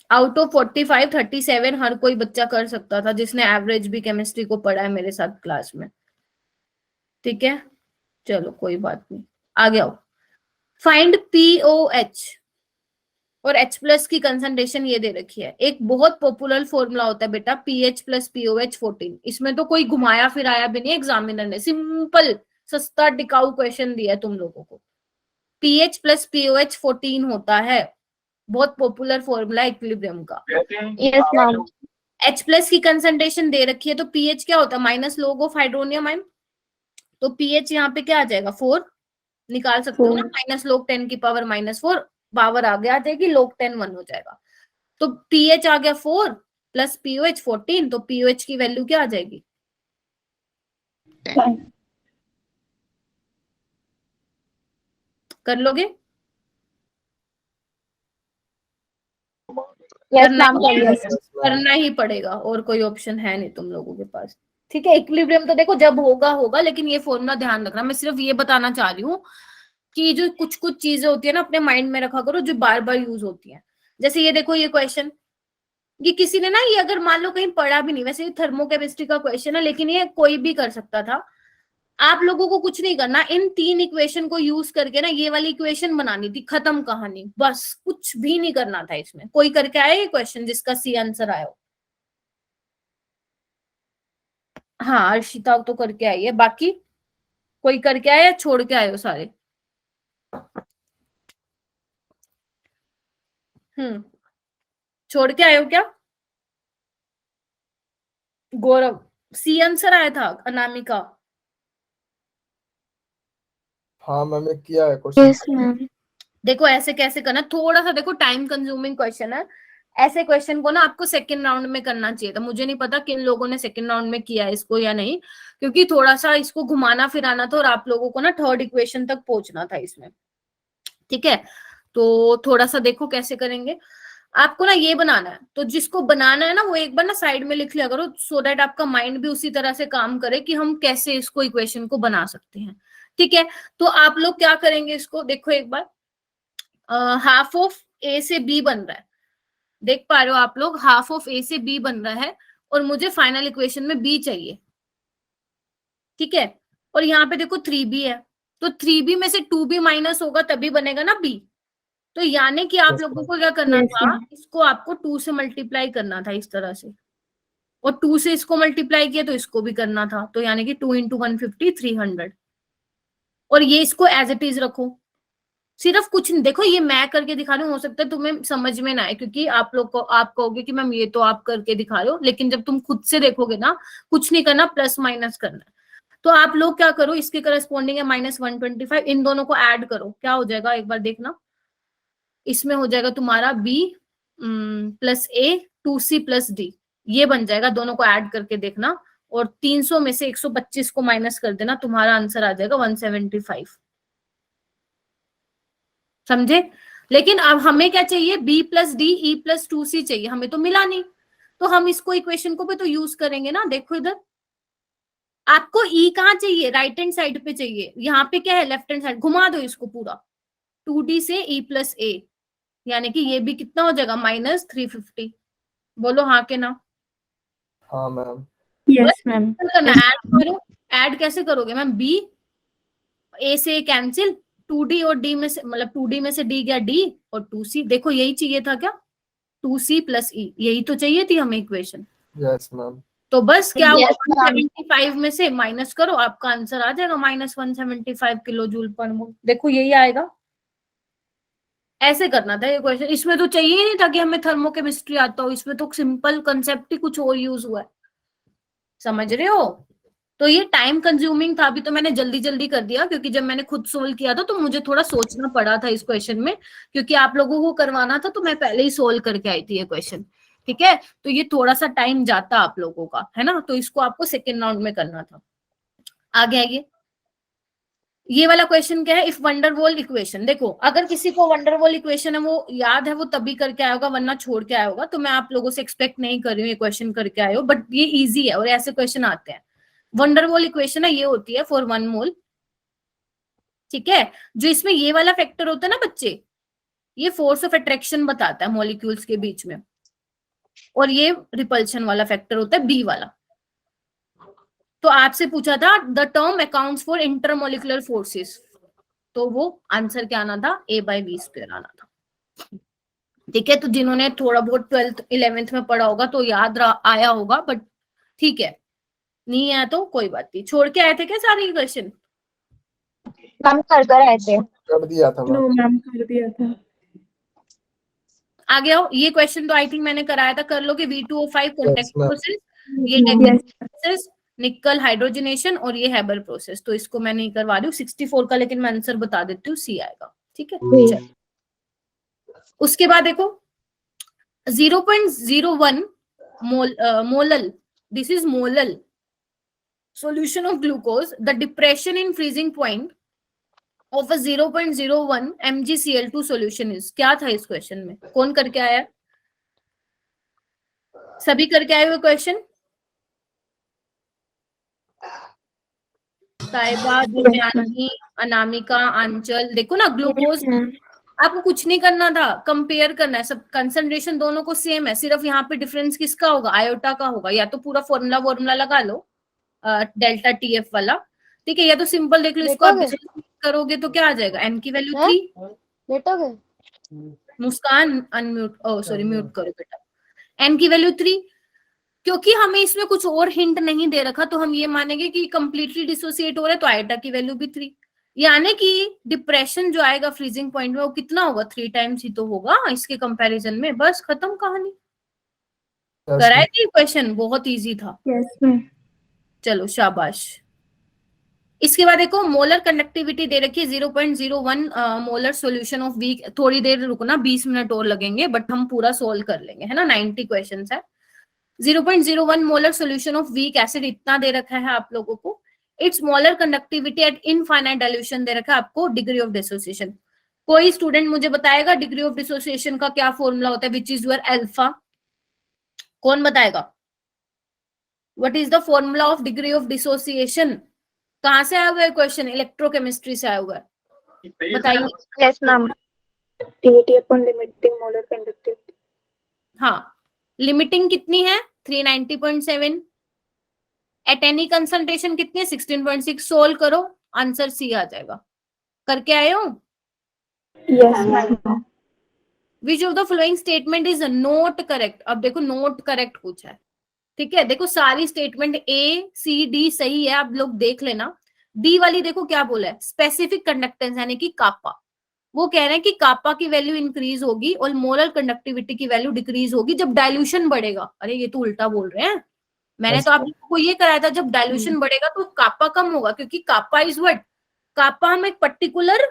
Out of 45 37 हर कोई बच्चा कर सकता था जिसने एवरेज भी केमिस्ट्री को पढ़ा है मेरे साथ क्लास में। ठीक है, चलो कोई बात नहीं, आगे आओ। फाइंड POH और H+ की कंसंट्रेशन ये दे रखी है। एक बहुत पॉपुलर फॉर्मूला होता है बेटा, pH + POH 14। इसमें तो कोई घुमाया फिराया भी नहीं, एग्जामिनर ने सिंपल सस्ता टिकाऊ क्वेश्चन दिया है तुम लोगों को। pH + POH 14 होता है, बहुत पॉपुलर फॉर्मूला इक्विलिब्रियम का। Yes ma'am. H+ की कंसंट्रेशन दे रखी है, तो pH क्या होता है? Minus log of hydronium ion. तो pH यहाँ पे क्या आ जाएगा 4 निकाल सकते हो ना, माइनस log 10 की पावर -4 पावर आगे आ जाएगी, log 10 1 हो जाएगा। तो pH आ गया 4 प्लस pOH 14, तो pOH की वैल्यू क्या आ जाएगी? कर लोगे? यस करना मैम ही कर है, लिया। करना ही पड़ेगा, और कोई ऑप्शन है नहीं तुम लोगों के पास। ठीक है, इक्विलिब्रियम तो देखो जब होगा होगा, लेकिन ये फॉर्मूला ध्यान रखना। मैं सिर्फ ये बताना चाह रही हूँ कि जो कुछ कुछ चीजें होती है ना, अपने माइंड में रखा करो, जो बार बार यूज होती है। जैसे ये देखो, ये क्वेश्चन, ये किसी ने ना, ये अगर मान लो कहीं पढ़ा भी नहीं, वैसे ये थर्मोकेमिस्ट्री का क्वेश्चन है, लेकिन ये कोई भी कर सकता था। आप लोगों को कुछ नहीं करना, इन 3 इक्वेशन को यूज करके ना ये वाली इक्वेशन बनानी थी, खत्म कहानी, बस कुछ भी नहीं करना था इसमें। कोई करके आया ये क्वेश्चन जिसका सी आंसर आया हो? हाँ, अर्शिता तो करके आई है, बाकी कोई करके आया या छोड़ के आए हो सारे? छोड़ के आए हो क्या? गौरव, सी आंसर आया था अनामिका? हाँ मैम, एक किया है क्वेश्चन। Yes ma'am. देखो ऐसे कैसे करना, थोड़ा सा देखो टाइम कंज्यूमिंग क्वेश्चन है। ऐसे क्वेश्चन को ना आपको सेकंड राउंड में करना चाहिए था। मुझे नहीं पता किन लोगों ने सेकंड राउंड में किया है इसको या नहीं, क्योंकि थोड़ा सा इसको घुमाना फिराना था और आप लोगों को ना थर्ड इक्वेशन तक पहुंचना था इसमें। ठीक है, तो थोड़ा सा देखो कैसे करेंगे। आपको ना ये बनाना है, तो जिसको बनाना है ना वो एक बार ना साइड में लिख लिया करो, सो दैट आपका माइंड भी उसी तरह से काम करे कि हम कैसे इसको इक्वेशन को बना सकते हैं। ठीक है, तो आप लोग क्या करेंगे, इसको देखो एक बार। हाफ ऑफ ए से बी बन रहा है, देख पा रहे हो आप लोग? हाफ ऑफ ए से बी बन रहा है, और मुझे फाइनल इक्वेशन में बी चाहिए। ठीक है, और यहाँ पे देखो 3b है, तो 3b में से 2b माइनस होगा तभी बनेगा ना b। तो यानी कि आप लोगों को क्या करना था, इसको आपको 2 से मल्टीप्लाई करना था इस तरह से, और 2 से इसको मल्टीप्लाई किया तो इसको भी करना था, तो यानी कि 2 × 150 300। और ये इसको एज इट इज रखो, सिर्फ कुछ नहीं। देखो ये मैं करके दिखा रही हूँ, हो सकता है तुम्हें समझ में ना आए, क्योंकि आप लोग को, आप कहोगे कि मैम ये तो आप करके दिखा रहे हो, लेकिन जब तुम खुद से देखोगे ना, कुछ नहीं करना, प्लस माइनस करना है। तो आप लोग क्या करो, इसके करस्पॉन्डिंग है -125, इन दोनों को ऐड करो, क्या हो जाएगा एक बार देखना। इसमें हो जाएगा तुम्हारा b plus a 2c plus d, ये बन जाएगा। दोनों को ऐड करके देखना, और 300 में से 125 को माइनस कर देना, तुम्हारा आंसर आ जाएगा 175। समझे? लेकिन अब हमें क्या चाहिए, b plus D e plus 2c चाहिए, हमें तो मिला नहीं, तो हम इसको इक्वेशन को भी तो यूज करेंगे ना। देखो इधर आपको e कहाँ चाहिए, राइट हैंड साइड पे चाहिए, यहाँ पे क्या है, लेफ्ट हैंड साइड। घुमा दो इसको पूरा, 2d से e प्लस a, यानी कि ये भी कितना हो जाएगा -350। बोलो हाँ के ना? हाँ मैम। Yes ma'am. करना, ऐड करो। ऐड कैसे करोगे मैम? b a से कैंसिल, 2d और d में से, मतलब 2d में से d गया d, और 2c। देखो यही चाहिए था क्या, 2c प्लस e, यही तो चाहिए थी हमें इक्वेशन। Yes ma'am. तो बस क्या हुआ, Yes, ma'am. 175 में से माइनस करो, आपका आंसर आ जाएगा -175 किलो जूल पर मोल। देखो यही आएगा। ऐसे करना था ये क्वेश्चन, इसमें तो चाहिए ही नहीं था कि हमें थर्मोकेमिस्ट्री आता हो, इसमें तो सिंपल कंसेप्ट ही कुछ और यूज हुआ है। समझ रहे हो? तो ये टाइम कंज्यूमिंग था, अभी तो मैंने जल्दी जल्दी कर दिया, क्योंकि जब मैंने खुद सोल्व किया था तो मुझे थोड़ा सोचना पड़ा था इस क्वेश्चन में, क्योंकि आप लोगों को करवाना था, तो मैं पहले ही सोल्व करके आई थी ये क्वेश्चन। ठीक है, तो ये थोड़ा सा टाइम जाता आप लोगों का, है ना, तो इसको आपको सेकेंड राउंड में करना था। आगे आइए, ये वाला क्वेश्चन क्या है, इफ वंडरवॉल इक्वेशन। देखो अगर किसी को वंडरवॉल इक्वेशन है वो याद है, वो तभी करके आया होगा, वरना छोड़ के आया होगा। तो मैं आप लोगों से एक्सपेक्ट नहीं कर रही हूँ ये क्वेश्चन करके आए हो, बट ये इजी है और ऐसे क्वेश्चन आते हैं। वंडरवॉल इक्वेशन है, ये होती है फॉर 1 मोल। ठीक है, जो इसमें ये वाला फैक्टर होता है ना बच्चे, ये फोर्स ऑफ अट्रैक्शन बताता है मॉलिक्यूल्स के बीच में, और ये रिपल्शन वाला फैक्टर होता है बी वाला। तो आपसे पूछा था the term accounts for intermolecular forces, तो वो आंसर क्या आना था, a/v² आना था। ठीक है, तो जिन्होंने थोड़ा बहुत 12th 11th में पढ़ा होगा तो याद आया होगा, बट ठीक है, नहीं आया तो कोई बात नहीं। छोड़ के आए थे क्या सारे क्वेश्चन? मैम कर आए थे। कर दिया था मैम। मैम कर दिया था। आ गया हो? ये क्वेश्चन तो आई थिंक मैंने कराया था, कर लोगे। V2O5 contact ma'am. फोर्सेस, ये निकल हाइड्रोजनेशन और ये हैबर प्रोसेस, तो इसको मैं नहीं करवा रही हूँ 64 का, लेकिन मैं आंसर बता देती हूँ, सी आएगा। ठीक है, चल। उसके बाद देखो 0.01 molal, this is molal solution of glucose, the depression in freezing point of a 0.01 mgCl2 solution is, क्या था इस क्वेश्चन में, कौन करके आया? सभी करके आए हुए क्वेश्चन? साहिबा, दिव्यांगी, अनामिका, आंचल, देखो ना ग्लूकोज, आपको कुछ नहीं करना था, कंपेयर करना है, सब कंसंट्रेशन दोनों को सेम है, सिर्फ यहाँ पे डिफरेंस किसका होगा, आयोटा का होगा, या तो पूरा फॉर्मूला लगा लो डेल्टा टीएफ वाला, ठीक है, या तो सिंपल देख लो इसको, आप करोगे तो क्या आ जाएगा, एन की वैल्यू 3। लेटोगे? मुस्कान अनम्यूट, ओ सॉरी म्यूट करो बेटा, एन की वैल्यू 3, क्योंकि हमें इसमें कुछ और हिंट नहीं दे रखा, तो हम ये मानेंगे कि कंप्लीटली डिसोसिएट हो रहा है, तो आयोटा की वैल्यू भी 3, यानी कि डिप्रेशन जो आएगा फ्रीजिंग पॉइंट में वो कितना होगा, 3 टाइम्स ही तो होगा इसके कंपैरिजन में, बस खत्म कहानी। कराए थे क्वेश्चन, बहुत इजी था। Yes ma'am. चलो शाबाश। इसके बाद देखो मोलर कंडक्टिविटी दे रखी है 0.01 मोलर सॉल्यूशन ऑफ वीक, थोड़ी देर रुकना, 20 मिनट और लगेंगे, बट हम पूरा सोल्व कर लेंगे, है ना, 90 क्वेश्चंस है। 0.01 molar solution of weak acid इतना दे रखा है आप लोगों को, it's molar conductivity at infinite dilution दे रखा है आपको, डिग्री ऑफ डिसोसिएशन। कोई स्टूडेंट मुझे बताएगा डिग्री ऑफ डिसोसिएशन का क्या फॉर्मूला होता है, विच इज योर अल्फा, कौन बताएगा? What is the formula of degree of dissociation? कहां से आया हुआ है क्वेश्चन? इलेक्ट्रोकेमिस्ट्री से आया हुआ है, बताइए। Yes ma'am. Activity upon limiting molar conductivity. हाँ, लिमिटिंग कितनी है 390.7, एट एनी कंसंट्रेशन कितनी है 16.6, सोल्व करो आंसर सी आ जाएगा। करके आए हो? Yes ma'am. Which of the following statement is not correct? अब देखो नॉट करेक्ट पूछा है, ठीक है, देखो सारी स्टेटमेंट ए सी डी सही है, आप लोग देख लेना। डी वाली देखो क्या बोला है, स्पेसिफिक कंडक्टेंस यानी कि कापा, वो कह रहे हैं कि कापा की वैल्यू इंक्रीज होगी और मोलर कंडक्टिविटी की वैल्यू डिक्रीज होगी जब डाइल्यूशन बढ़ेगा। अरे ये तो उल्टा बोल रहे हैं, मैंने तो आप लोगों को ये कराया था जब डाइल्यूशन बढ़ेगा तो कापा कम होगा, क्योंकि कापा इज व्हाट, कापा हम एक पर्टिकुलर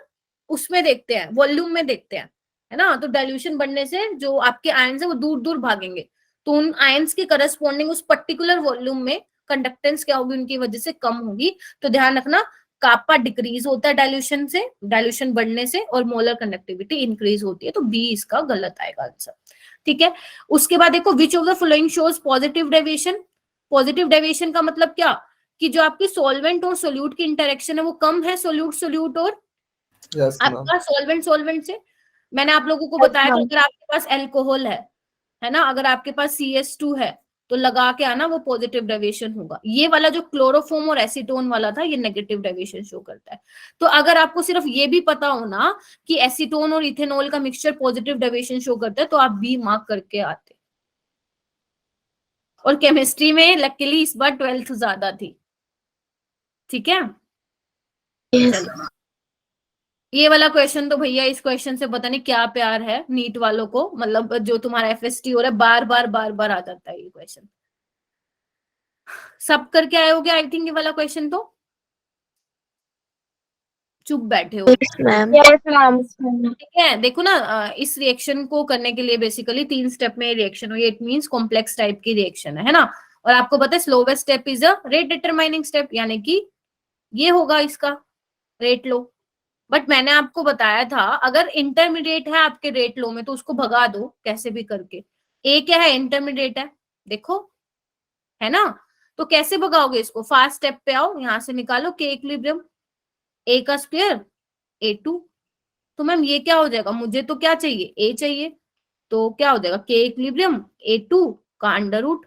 उसमें देखते हैं, वॉल्यूम में देखते हैं, है ना, तो डाइल्यूशन बढ़ने से जो आपके आयंस है वो दूर दूर भागेंगे, तो उन आयंस के करस्पॉन्डिंग उस पर्टिकुलर वॉल्यूम में कंडक्टेंस क्या होगी, उनकी वजह से कम होगी। तो ध्यान रखना कापा डिक्रीज होता है डाइल्यूशन से, डाइल्यूशन बढ़ने से, और मोलर कंडक्टिविटी इंक्रीज होती है, तो बी इसका गलत आएगा आंसर। ठीक है, उसके बाद देखो विच of the following shows positive deviation. Positive deviation का मतलब क्या, कि जो आपकी सॉल्वेंट और सोल्यूट की इंटरेक्शन है वो कम है, सोल्यूट और आपका सॉल्वेंट से। मैंने आप लोगों को बताया कि अगर आपके पास एल्कोहल है ना, अगर आपके पास CS2 है तो लगा के आना, वो पॉजिटिव डेविएशन होगा। ये वाला जो क्लोरोफॉर्म और एसीटोन वाला था ये नेगेटिव डेविएशन शो करता है। तो अगर आपको सिर्फ ये भी पता हो ना कि एसीटोन और इथेनॉल का मिक्सचर पॉजिटिव डेविएशन शो करता है तो आप बी मार्क करके आते। और केमिस्ट्री में लकीली इस बार 12th ज्यादा थी, ठीक है। चलो ये वाला क्वेश्चन तो भैया, इस क्वेश्चन से पता नहीं क्या प्यार है नीट वालों को, मतलब जो तुम्हारा FST हो रहा है बार बार आ जाता है ये क्वेश्चन। सब करके आए हो क्या आई थिंक ये वाला क्वेश्चन? तो चुप बैठे हो। मैम। Yes ma'am. ठीक है, देखो ना इस रिएक्शन को करने के लिए बेसिकली 3 स्टेप में रिएक्शन हुई, इट मींस कॉम्प्लेक्स टाइप की रिएक्शन है ना। और आपको पता है slowest step is a rate determining step, यानी कि ये होगा इसका रेट लो। बट मैंने आपको बताया था अगर इंटरमीडिएट है आपके रेट लो में तो उसको भगा दो कैसे भी करके। ए क्या है, इंटरमीडिएट है, देखो है ना, तो कैसे भगाओगे इसको, फास्ट स्टेप पे आओ, यहां से निकालो के इक्विलिब्रियम, ए का स्क्वायर A2, तो मैम ये क्या हो जाएगा, मुझे तो क्या चाहिए ए चाहिए, तो क्या हो जाएगा के इक्विलिब्रियम A2 का अंडर रूट।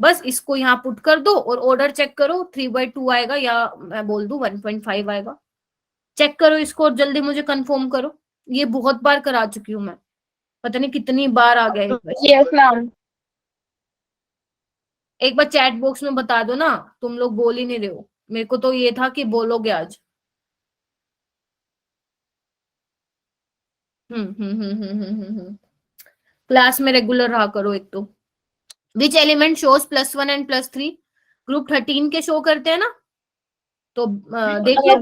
बस इसको यहाँ पुट कर दो और ऑर्डर चेक करो, 3/2 आएगा या मैं बोल दूं 1.5 आएगा। चेक करो इसको और जल्दी मुझे कंफर्म करो, ये बहुत बार करा चुकी हूँ मैं, पता नहीं कितनी बार आ गया यस मैम। एक बार चैट बॉक्स में बता दो ना, तुम लोग बोल ही नहीं रहे हो, मेरे को तो ये था कि बोलोगे आज। क्लास में रेगुलर रहा करो एक तो। Which element shows +1 and +3? Group 13 के शो करते हैं ना, तो देख लो,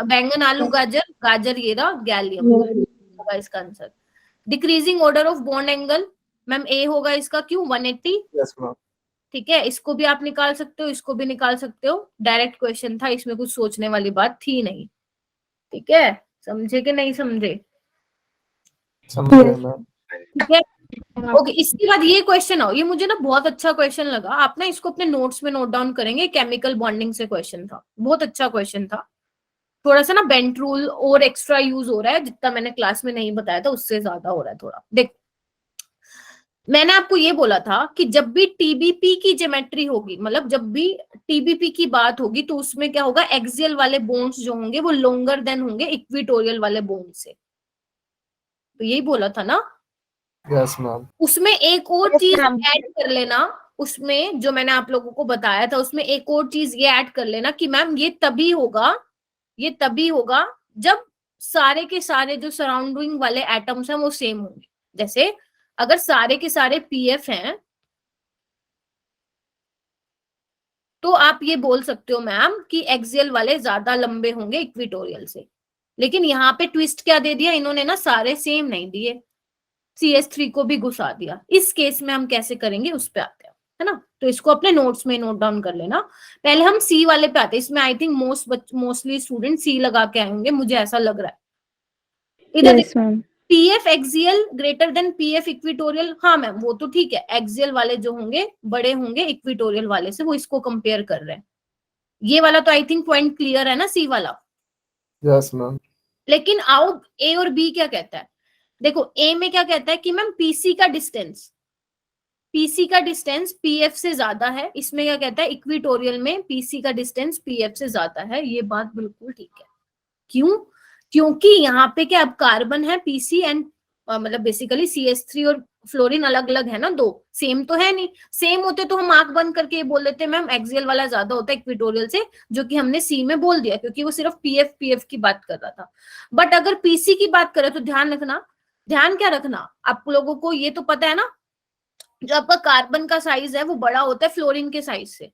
बैंगन आलू गाजर, गाजर ये रहा, गैलियम होगा इसका answer. Decreasing order of bond angle, ma'am A होगा इसका, क्यों 180, यस मैम। ठीक है, इसको भी आप निकाल सकते हो, इसको भी निकाल सकते हो, डायरेक्ट क्वेश्चन था, इसमें कुछ सोचने वाली बात थी नहीं, ठीक है, समझे कि नहीं समझे? समझ गए मैम। ठीक है, ओके। इसके बाद ये क्वेश्चन आओ, ये मुझे ना बहुत अच्छा क्वेश्चन लगा, आप ना इसको अपने नोट्स में नोट डाउन करेंगे, केमिकल बॉन्डिंग से क्वेश्चन था, बहुत अच्छा क्वेश्चन था, थोड़ा सा ना बेंट रूल और एक्स्ट्रा यूज हो रहा है, जितना मैंने क्लास में नहीं बताया था उससे ज्यादा हो रहा है थोड़ा। देख, मैंने आपको ये बोला था कि जब भी टीबीपी की ज्योमेट्री होगी, मतलब जब भी टीबीपी की बात होगी, तो उसमें क्या होगा, एक्सियल वाले बोन्स जो होंगे वो लोंगर देन होंगे इक्विटोरियल वाले बोन से, तो यही बोला था ना। Yes ma'am. उसमें एक और चीज ऐड कर लेना, उसमें जो मैंने आप लोगों को बताया था, उसमें एक और चीज ये ऐड कर लेना कि मैम ये तभी होगा जब सारे के सारे जो सराउंडिंग वाले एटम्स हैं वो सेम होंगे। जैसे अगर सारे के सारे पीएफ हैं, तो आप ये बोल सकते हो मैम कि एक्सियल वाले ज्यादा लंबे होंगे इक्विटोरियल से, लेकिन यहाँ पे ट्विस्ट क्या दे दिया इन्होंने ना, सारे सेम नहीं दिए, CH3 को भी घुसा दिया। इस केस में हम कैसे करेंगे उस पे आते हैं, है ना, तो इसको अपने नोट्स में नोट डाउन कर लेना। पहले हम सी वाले पे आते हैं, इसमें आई थिंक मोस्टली स्टूडेंट सी लगा के आए होंगे, मुझे ऐसा लग रहा है। इधर yes ma'am. PF axial greater than PF equatorial, हाँ मैम वो तो ठीक है, एक्सियल वाले जो होंगे बड़े होंगे इक्विटोरियल वाले से, वो इसको कंपेयर कर रहे हैं। ये वाला तो आई थिंक पॉइंट क्लियर है ना, सी वाला। Yes ma'am. लेकिन आओ ए और बी क्या कहता है, देखो ए में क्या कहता है कि मैम पीसी का डिस्टेंस पीएफ से ज्यादा है, इसमें क्या कहता है, इक्विटोरियल में पीसी का डिस्टेंस पीएफ से ज्यादा है, ये बात बिल्कुल ठीक है। क्यों? क्योंकि यहाँ पे क्या, अब कार्बन है पीसी एंड मतलब बेसिकली CH3 और फ्लोरीन अलग अलग है ना, दो सेम तो है नहीं, सेम होते तो हम आंख बंद करके ये बोल देते मैम एक्सियल वाला ज्यादा होता है इक्विटोरियल से, जो कि हमने सी में बोल दिया क्योंकि वो सिर्फ पीएफ की बात कर रहा था। बट अगर पीसी की बात करें तो ध्यान क्या रखना, आप लोगों को ये तो पता है ना, जो आपका कार्बन का साइज है वो बड़ा होता है फ्लोरीन के साइज से,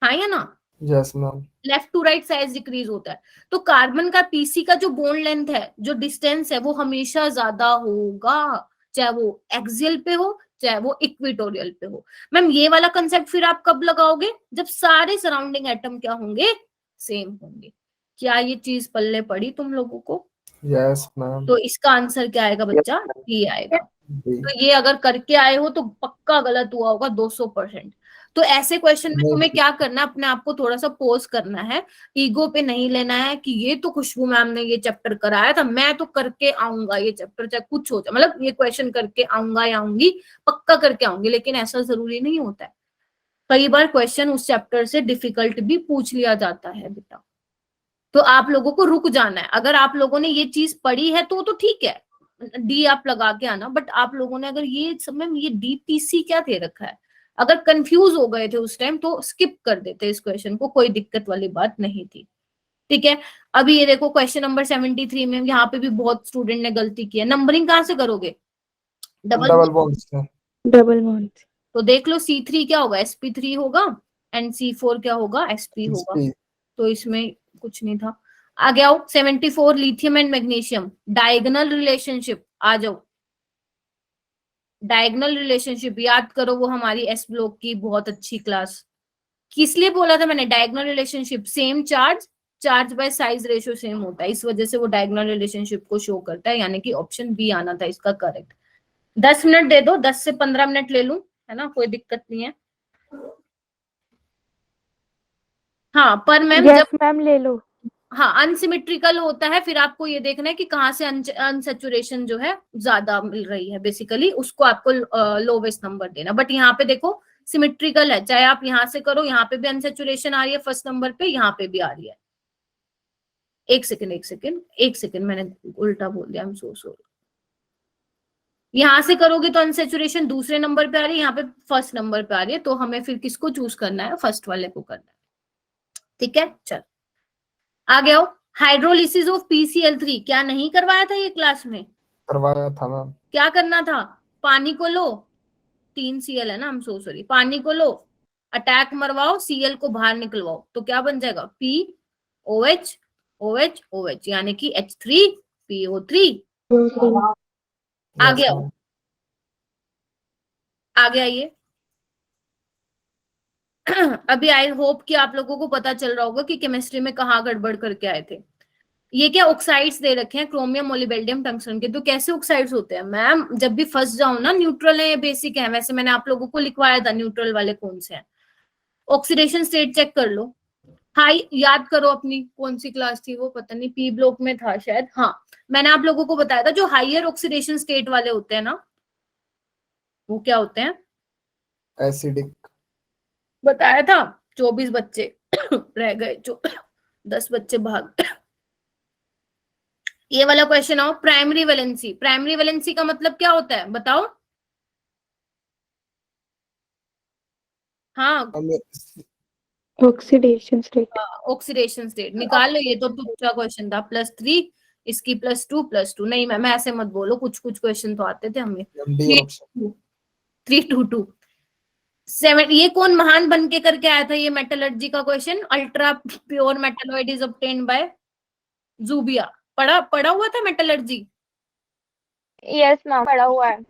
हाँ या ना, yes ma'am. Left to right size decrease होता है, तो कार्बन का पीसी का जो बॉन्ड लेंथ है, जो डिस्टेंस है, वो हमेशा ज्यादा होगा, चाहे वो एक्सियल पे हो चाहे वो इक्विटोरियल पे हो। मैम ये वाला कंसेप्ट फिर आप कब लगाओगे, जब सारे सराउंडिंग एटम क्या होंगे, सेम होंगे। क्या ये चीज पल्ले पड़ी तुम लोगों को? Yes ma'am. तो इसका आंसर क्या आएगा बच्चा, डी आएगा। तो ये अगर करके आए हो तो पक्का गलत हुआ होगा 200%। तो ऐसे क्वेश्चन में तुम्हें क्या करना है, अपने आप को थोड़ा सा पोज करना है, ईगो पे नहीं लेना है कि ये तो खुशबू मैम ने ये चैप्टर कराया था, मैं तो करके आऊंगा ये चैप्टर, चाहे कुछ हो जाए, मतलब ये क्वेश्चन करके आऊंगा या आऊंगी, पक्का करके आऊंगी, लेकिन ऐसा जरूरी नहीं होता है। कई बार क्वेश्चन उस चैप्टर से डिफिकल्ट भी पूछ लिया जाता है बेटा, तो आप लोगों को रुक जाना है। अगर आप लोगों ने ये चीज पढ़ी है तो ठीक है, डी आप लगा के आना, बट आप लोगों ने अगर ये समय ये डीपीसी क्या दे रखा है, अगर कंफ्यूज हो गए थे उस टाइम तो स्किप कर देते इस क्वेश्चन को, कोई दिक्कत वाली बात नहीं थी, ठीक है। अभी ये देखो क्वेश्चन नंबर 73 में यहाँ पे भी बहुत स्टूडेंट ने गलती की है। नंबरिंग कहाँ से करोगे, डबल बॉन्ड से। Double bond. तो देख लो C3 क्या होगा, sp3 होगा, एंड C4 क्या होगा, sp होगा, तो इसमें कुछ नहीं था। आगे आओ 74 lithium and magnesium, diagonal relationship, आ जाओ। डायगोनल रिलेशनशिप याद करो, वो हमारी एस ब्लॉक की बहुत अच्छी क्लास। किस लिए बोला था मैंने diagonal relationship, same charge by size ratio same होता है, इस वजह से वो डायगोनल रिलेशनशिप को शो करता है, यानी कि ऑप्शन बी आना था इसका करेक्ट। 10 मिनट दे दो, 10 से 15 मिनट ले लूं, है ना, कोई दिक्कत नहीं है। हाँ पर मैम यस जब मैम ले लो। हाँ अनसिमेट्रिकल होता है, फिर आपको ये देखना है कि कहाँ से अनसेचुरेशन जो है ज्यादा मिल रही है, बेसिकली उसको आपको लोवेस्ट नंबर देना। बट यहाँ पे देखो सिमेट्रिकल है, चाहे आप यहाँ से करो, यहाँ पे भी अनसेचुरेशन आ रही है फर्स्ट नंबर पे, यहाँ पे भी आ रही है। एक सेकेंड मैंने उल्टा बोल दिया, आई एम सो सॉरी। यहाँ से करोगे तो अनसेचुरेशन दूसरे नंबर पे आ रही है, यहाँ पे फर्स्ट नंबर पे आ रही है, तो हमें फिर किसको चूज करना है, फर्स्ट वाले को करना है, ठीक है। चल आगे आओ, हाइड्रोलिसिस ऑफ PCl3 क्या नहीं करवाया था ये क्लास में, करवाया था मैम। क्या करना था, पानी को लो, 3 Cl है ना, हम सो सॉरी, पानी को लो, अटैक मरवाओ, Cl को बाहर निकलवाओ, तो क्या बन जाएगा, POH OH OH, यानी कि H3PO3। आगे Yes, आओ, ma'am. आगे आइए। अभी आई होप कि आप लोगों को पता चल रहा होगा कि केमिस्ट्री में कहाँ गड़बड़ करके आए थे। ये क्या ऑक्साइड्स दे रखे हैं, क्रोमियम, मोलिबेल्डियम, टंगस्टन के, तो कैसे ऑक्साइड्स होते हैं मैम, जब भी फंस जाओ ना, न्यूट्रल है या बेसिक है, वैसे मैंने आप लोगों को लिखवाया था न्यूट्रल वाले कौन से हैं। ऑक्सीडेशन स्टेट चेक कर लो, हाई याद करो अपनी कौन सी क्लास थी वो, पता नहीं, पी ब्लॉक में था शायद, हाँ मैंने आप लोगों को बताया था जो हाइयर ऑक्सीडेशन स्टेट वाले होते हैं ना, वो क्या होते हैं, Acidic. बताया था। 24 बच्चे रह गए, जो 10 बच्चे भाग। ये वाला क्वेश्चन आओ, प्राइमरी वैलेंसी। प्राइमरी वैलेंसी का मतलब क्या होता है बताओ, हाँ ऑक्सीडेशन स्टेट। ऑक्सीडेशन स्टेट निकाल लो, ये तो दूसरा क्वेश्चन था, +3 इसकी +2 नहीं मैम ऐसे मत बोलो, कुछ कुछ क्वेश्चन तो आते थे हमें। MD option. 322 7, ये कौन महान बन के करके आया था ये मेटलर्जी का question, ultra pure metalloid is obtained by Zubia, पढ़ा हुआ था मेटलर्जी, यस मैम, पढ़ा हुआ है।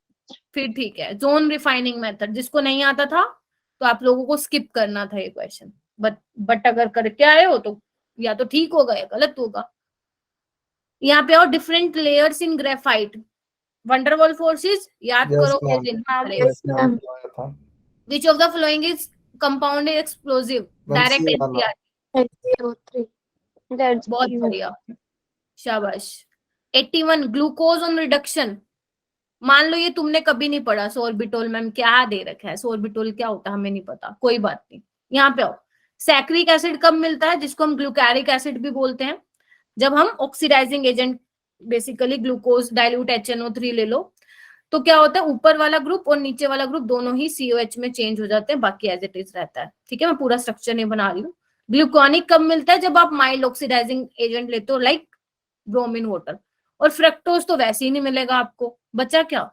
फिर ठीक है। जोन रिफाइनिंग मेथड, जिसको नहीं आता था तो आप लोगों को स्किप करना था ये क्वेश्चन, बट अगर करके आए हो तो या तो ठीक होगा या गलत होगा। यहाँ पे और डिफरेंट लेयर्स इन ग्रेफाइट, वंडरवॉल फोर्सेस याद Yes, करोगे ma'am. दिन Yes, ma'am. आया था. विच of the following is compound explosive, Ma'am, direct C वाला. एनसीआर, HCO3 दैट्स बहुत बढ़िया, शाबाश। 81 ग्लूकोज ऑन रिडक्शन, मान लो ये तुमने कभी नहीं पढ़ा, सोर्बिटोल मैम क्या दे रखा है, सोर्बिटोल क्या होता है हमें नहीं पता, कोई बात नहीं। यहाँ पे आओ, सैक्रिक एसिड कब मिलता है, जिसको हम ग्लूकैरिक एसिड भी बोलते हैं, जब हम oxidizing agent basically glucose dilute HNO3 ले लो, तो क्या होता है ऊपर वाला ग्रुप और नीचे वाला ग्रुप दोनों ही COH में चेंज हो जाते हैं, बाकी एज इट इज रहता है। ठीक है, मैं पूरा स्ट्रक्चर नहीं बना रही हूँ। ग्लूकोनिक कब मिलता है, जब आप माइल्ड ऑक्सीडाइजिंग एजेंट लेते हो लाइक ब्रोमीन वाटर, और फ्रक्टोज तो वैसे ही नहीं मिलेगा आपको। बचा क्या,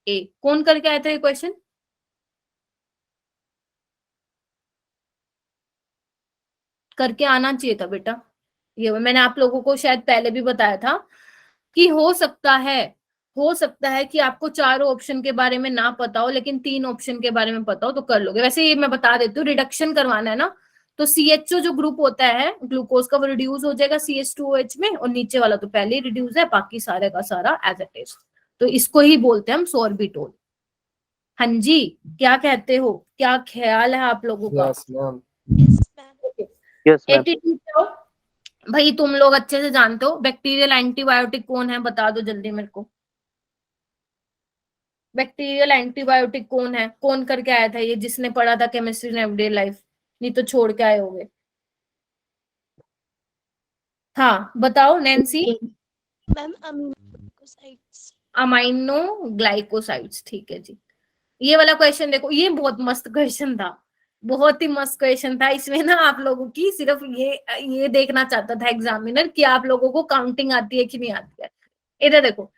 ए, कौन करके आया था ये क्वेश्चन, करके आना चाहिए था बेटा। ये मैंने आप लोगों को शायद पहले भी बताया था कि हो सकता है कि आपको चारों ऑप्शन के बारे में ना पता हो, लेकिन 3 ऑप्शन के बारे में पता हो तो कर लोगे। वैसे ये मैं बता देती हूँ, रिडक्शन करवाना है ना, तो CHO जो ग्रुप होता है ग्लूकोज का, वो रिड्यूस हो जाएगा CH2OH में, और नीचे वाला तो पहले ही रिड्यूस है, बाकी सारे का सारा एज इट इज, तो इसको ही बोलते हैं हम सोर्बिटोल। हाँ जी, क्या कहते हो, क्या ख्याल है आप लोगों का? Yes, ma'am. Yes, ma'am. 82 पे आओ। भाई तुम लोग अच्छे से जानते हो बैक्टीरियल एंटीबायोटिक कौन है, बता दो जल्दी मेरे को। बैक्टीरियल एंटीबायोटिक कौन है, कौन करके आया था ये, जिसने पढ़ा था केमिस्ट्री इन एवरीडे लाइफ, नहीं तो छोड़ के आए होगे। हाँ बताओ नैन्सी। मैम अमीनोसाइड्स। अमाइनो ग्लाइकोसाइड्स, ठीक है जी। ये वाला क्वेश्चन देखो, ये बहुत मस्त क्वेश्चन था, बहुत ही मस्त क्वेश्चन था। इसमें ना आप लोगों की सिर्फ ये देखना चाहता था एग्जामिनर कि आप लोगों को काउंटिंग आती है कि नहीं आती है। इधर देखो,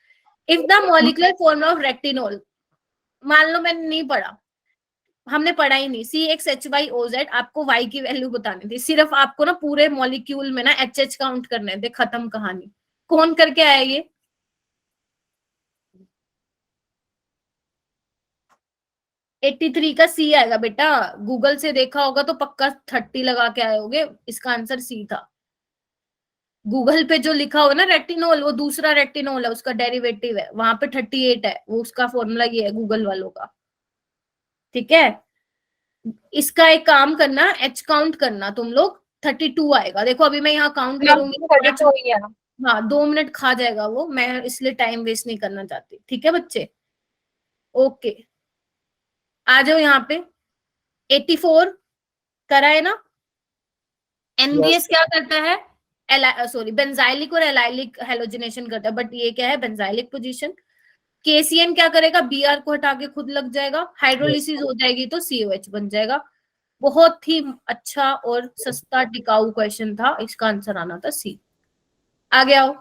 if the molecular formula of retinol, मान लो मैंने नहीं पढ़ा, हमने पढ़ा ही नहीं, CXHYOZ, आपको Y की वैल्यू बतानी थी, सिर्फ आपको ना पूरे मॉलिक्यूल में ना HH काउंट करने थे, खत्म कहानी। कौन करके आया ये, $83 का C आएगा बेटा, गूगल से देखा होगा तो पक्का 30 लगा के आए होगे, इसका आंसर C था। गूगल पे जो लिखा हो ना रेटिनोल, वो दूसरा रेटिनोल है, उसका डेरिवेटिव है, वहां पे 38 है, वो उसका फॉर्मूला ये है गूगल वालों का। ठीक है, इसका एक काम करना, H काउंट करना तुम लोग, 32 आएगा। देखो अभी मैं यहाँ काउंट करूंगी, हाँ 2 मिनट खा जाएगा वो, मैं इसलिए टाइम वेस्ट नहीं करना चाहती। ठीक है बच्चे, ओके आ जाओ यहाँ पे। 84 करा है ना। NBS क्या करता है, सॉरी बेंजाइलिक और एलाइलिक हेलोजिनेशन करता है, बट ये क्या है बेंजाइलिक पोजीशन। KCN क्या करेगा, Br को हटा के खुद लग जाएगा, हाइड्रोलिसिस हो जाएगी तो COH बन जाएगा। बहुत ही अच्छा और सस्ता टिकाऊ क्वेश्चन था, इसका आंसर आना था C। आगे आओ,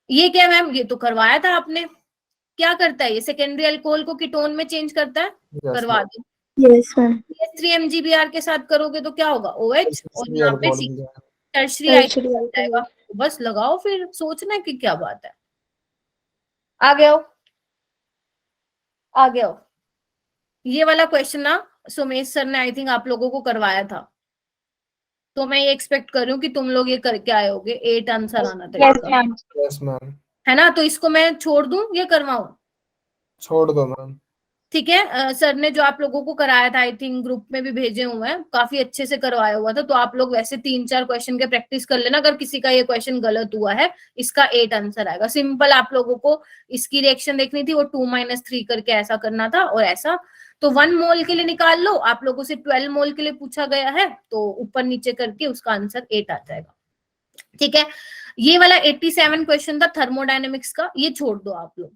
ये क्या मैम, ये तो करवाया था आपने, क्या करता है ये? सेकेंडरी अल्कोहल को कीटोन में चेंज करता है। Yes, करवा ma'am. दो। Yes ma'am. CH3 MgBr के साथ करोगे तो क्या होगा? OH और tertiary यहाँ पे alcohol C मिल जाएगा। Tertiary Tertiary isotope alcohol। जाएगा। बस लगाओ, फिर सोचना है कि क्या बात है। आ गया हो, आ गया हो। ये वाला क्वेश्चन ना सुमेश सर ने आई थिंक आप लोगों को करवाया था, तो मैं ये एक्सपेक्ट कर रही हूँ कि तुम लोग ये करके आए होगे। 8 आंसर आना था इसका, Yes, ma'am. है ना? तो इसको मैं छोड़ दूं या करवाऊं? छोड़ दो मैम। ठीक है। सर ने जो आप लोगों को कराया था, आई थिंक ग्रुप में भी भेजे हुए हैं, काफी अच्छे से करवाया हुआ था। तो आप लोग वैसे 3-4 क्वेश्चन के प्रैक्टिस कर लेना। अगर किसी का ये क्वेश्चन गलत हुआ है, इसका 8 आंसर आएगा। सिंपल आप लोगों को इसकी रिएक्शन देखनी थी, वो 2-3 करके ऐसा करना था और ऐसा। तो 1 मोल के लिए निकाल लो, आप लोगों से 12 मोल के लिए पूछा गया है, तो ऊपर नीचे करके उसका आंसर 8 आ जाएगा। ठीक है। ये वाला 87 क्वेश्चन था थर्मोडायनेमिक्स का, ये छोड़ दो आप लोग।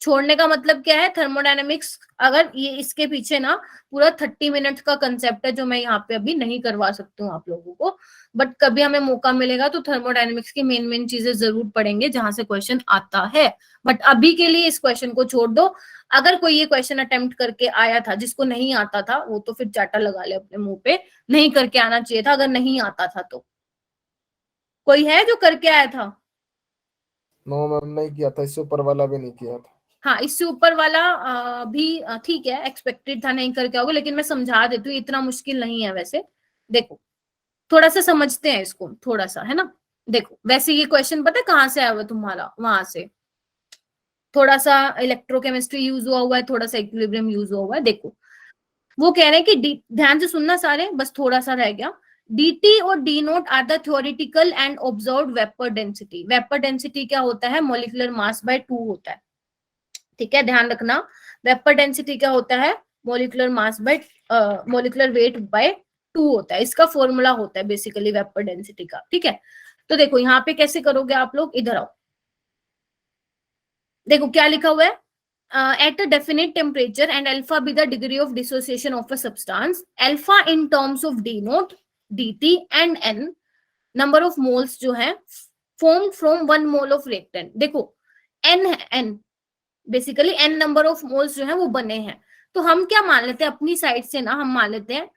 छोड़ने का मतलब क्या है? थर्मोडायनेमिक्स अगर ये इसके पीछे ना पूरा 30 मिनट का कंसेप्ट है, जो मैं यहाँ पे अभी नहीं करवा सकती हूँ आप लोगों को, बट कभी हमें मौका मिलेगा तो थर्मोडायनेमिक्स की मेन चीजें जरूर पढ़ेंगे जहां से क्वेश्चन आता है। बट अभी के लिए इस क्वेश्चन को छोड़ दो। अगर कोई ये क्वेश्चन अटेम्प्ट करके आया था, जिसको नहीं आता था, वो तो फिर चाटा लगा ले अपने मुंह पे, नहीं करके आना चाहिए था अगर नहीं आता था तो। कोई है जो करके आया था? नो मैम, नहीं किया था, इससे ऊपर वाला भी नहीं किया था। हाँ, इससे ऊपर वाला भी ठीक है, एक्सपेक्टेड था नहीं करके आओगे, लेकिन मैं समझा देती हूँ, इतना मुश्किल नहीं है वैसे। देखो थोड़ा सा समझते हैं इसको, थोड़ा सा, है ना? देखो वैसे ये क्वेश्चन पता है कहाँ से आया हुआ तुम्हारा? वहां से थोड़ा सा इलेक्ट्रोकेमिस्ट्री यूज हुआ है, थोड़ा सा इक्विलिब्रियम यूज हुआ है। देखो वो कह रहे हैं कि ध्यान से सुनना सारे, बस थोड़ा सा रह गया। dt और d naught are the theoretical and observed vapour density. Vapour density क्या होता है? मॉलिक्यूलर मास बाय 2 होता है। ठीक है, ध्यान रखना। वेपर डेंसिटी क्या होता है? Molecular mass by molecular weight by 2 होता है। इसका फॉर्मूला होता है बेसिकली वेपर डेंसिटी का। ठीक है, तो देखो यहाँ पे कैसे करोगे आप लोग, इधर आओ। देखो क्या लिखा हुआ है, at a definite temperature and alpha be the degree of dissociation of a substance, alpha in terms of d naught, dt and n number of moles जो है formed from 1 mole of reactant। देखो n है, n basically n number of moles जो है वो बने हैं। तो हम क्या मान लेते हैं अपनी साइड से ना, हम मान लेते हैं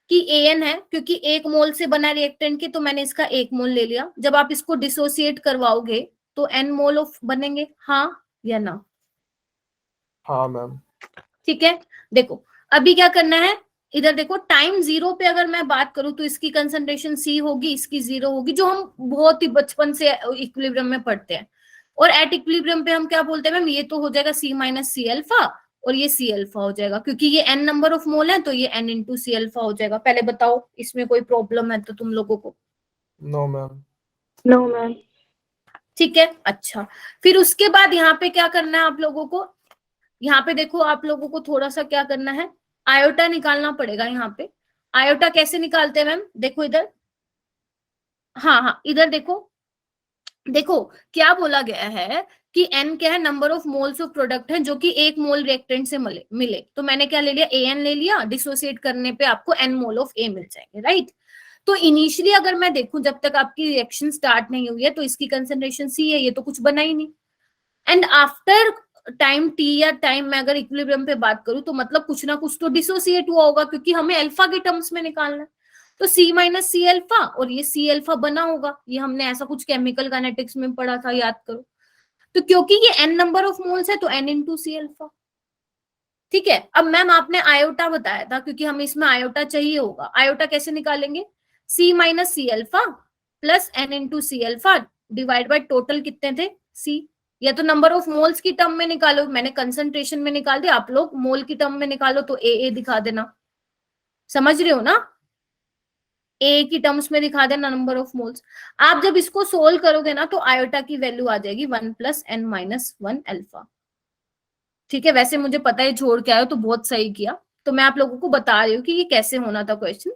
कि an है, क्योंकि 1 मोल से बना रिएक्टेंट की, तो मैंने इसका 1 मोल ले लिया। जब आप इसको डिसोसिएट करवाओगे तो n मोल ऑफ बनेंगे, हाँ या ना? हाँ मैम। ठीक है, देखो अभी क्या करना है, इधर देखो टाइम 0 पे अगर मैं बात करूं तो इसकी कंसंट्रेशन C होगी, इसकी 0 होगी, जो हम बहुत ही बचपन से इक्विलिब्रियम में पढ़ते हैं। और एट इक्विलिब्रियम पे हम क्या बोलते हैं मैम? ये तो हो जाएगा C माइनस सी अल्फा, और ये C अल्फा हो जाएगा, क्योंकि ये n नंबर ऑफ मोल है तो ये n इंटू सी अल्फा हो जाएगा। पहले बताओ इसमें कोई प्रॉब्लम है तो तुम लोगों को? No ma'am. No ma'am. ठीक है, अच्छा। फिर उसके बाद यहाँ पे क्या करना है आप लोगों को? यहाँ पे देखो आप लोगों को थोड़ा सा क्या करना है, आयोटा निकालना पड़ेगा। यहाँ पे आयोटा कैसे निकालते हैं मैम? देखो इधर, हाँ इधर देखो, देखो क्या बोला गया है कि n क्या है? Number of moles of product है जो कि 1 मोल रिएक्टेंट से मिले। तो मैंने क्या ले लिया? an ले लिया। डिसोसिएट करने पे आपको n मोल ऑफ a मिल जाएंगे, राइट? तो इनिशियली अगर मैं देखूं, जब तक आपकी रिएक्शन स्टार्ट नहीं हुई है, तो इसकी कंसंट्रेशन C है, ये तो कुछ बना ही नहीं। एंड आफ्टर टाइम t या टाइम में अगर इक्विलिब्रियम पे बात करूं तो मतलब कुछ ना कुछ तो डिसोसिएट हुआ होगा, क्योंकि हमें अल्फा के टर्म्स में निकालना है। तो C माइनस सी अल्फा, और ये C अल्फा बना होगा, ये हमने ऐसा कुछ केमिकल काइनेटिक्स में पढ़ा था, याद करो। तो क्योंकि ये n नंबर ऑफ मोल्स है तो n इंटू सी अल्फा। ठीक है, अब मैम आपने आयोटा बताया था, क्योंकि हमें इसमें आयोटा चाहिए होगा। आयोटा कैसे निकालेंगे? C minus c alpha plus n into c alpha divide by total कितने थे? C। या तो नंबर ऑफ मोल्स की टर्म में निकालो, मैंने कंसंट्रेशन में निकाल दिया, आप लोग मोल की टर्म में निकालो तो AA दिखा देना। समझ रहे हो ना? ए की टर्म्स में दिखा देना नंबर ऑफ मोल्स। आप जब इसको सोल्व करोगे ना तो आयोटा की वैल्यू आ जाएगी 1 प्लस n माइनस 1 अल्फा। ठीक है, वैसे मुझे पता है छोड़ के आए हो तो बहुत सही किया, तो मैं आप लोगों को बता रही हूँ कि ये कैसे होना था क्वेश्चन।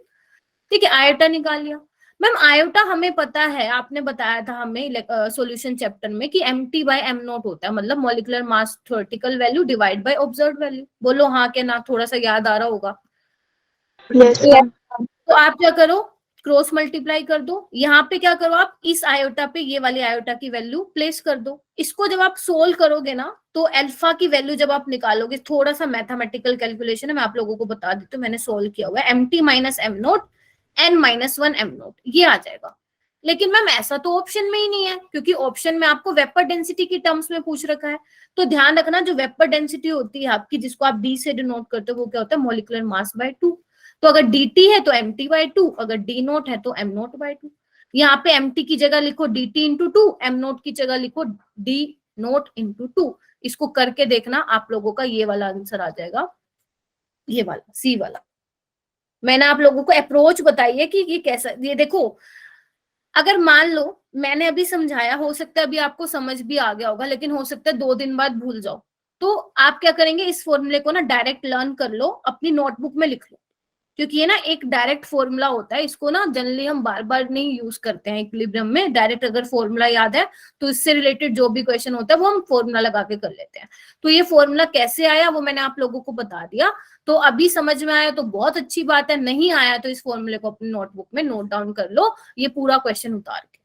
ठीक है, आयोटा निकाल लिया। मैम आयोटा हमें पता है, आपने बताया था हमें सॉल्यूशन चैप्टर में कि mt बाय m नॉट होता है, मतलब molecular mass theoretical value divide by observed value. बोलो हाँ के ना, थोड़ा सा याद आ रहा होगा। Yes ma'am. तो आप क्या करो, क्रॉस मल्टीप्लाई कर दो। यहाँ पे क्या करो आप, इस आयोटा पे ये वाली आयोटा की वैल्यू प्लेस कर दो। इसको जब आप सोल्व करोगे ना तो अल्फा की वैल्यू जब आप निकालोगे, थोड़ा सा मैथमेटिकल कैलकुलेशन है, मैं आप लोगों को बता देती हूँ, मैंने सोल्व किया हुआ है। M minus m naught n -1 m naught ये आ जाएगा। लेकिन मैम ऐसा तो ऑप्शन में ही नहीं है, क्योंकि ऑप्शन में आपको वेपर डेंसिटी की टर्म्स में पूछ रखा है। तो ध्यान रखना, जो वेपर डेंसिटी होती है आपकी, जिसको आप d से डिनोट करते हो, वो क्या होता है, मॉलिक्यूलर मास बाय 2। तो अगर dt है तो mt बाय 2, अगर d नोट है तो m नोट बाय 2। यहाँ पे mt की जगह लिखो dt इंटू 2, m नोट की जगह लिखो d नोट इंटू 2। इसको करके देखना, आप लोगों का ये वाला आंसर आ जाएगा, ये वाला सी वाला। मैंने आप लोगों को अप्रोच बताई है कि ये कैसा, ये देखो, अगर मान लो मैंने अभी समझाया, हो सकता है अभी आपको समझ भी आ गया होगा, लेकिन हो सकता है 2 दिन बाद भूल जाओ। तो आप क्या करेंगे, इस फॉर्मूले को ना डायरेक्ट लर्न कर लो, अपनी नोटबुक में लिख लो, क्योंकि ये ना एक डायरेक्ट फॉर्मूला होता है। इसको ना जनरली हम बार बार नहीं यूज करते हैं इक्विलिब्रियम में। डायरेक्ट अगर फॉर्मूला याद है तो इससे रिलेटेड जो भी क्वेश्चन होता है वो हम फॉर्मूला लगा के कर लेते हैं। तो ये फॉर्मूला कैसे आया वो मैंने आप लोगों को बता दिया। तो अभी समझ में आया तो बहुत अच्छी बात है, नहीं आया तो इस फॉर्मूले को अपनी नोटबुक में नोट डाउन कर लो, ये पूरा क्वेश्चन उतार के।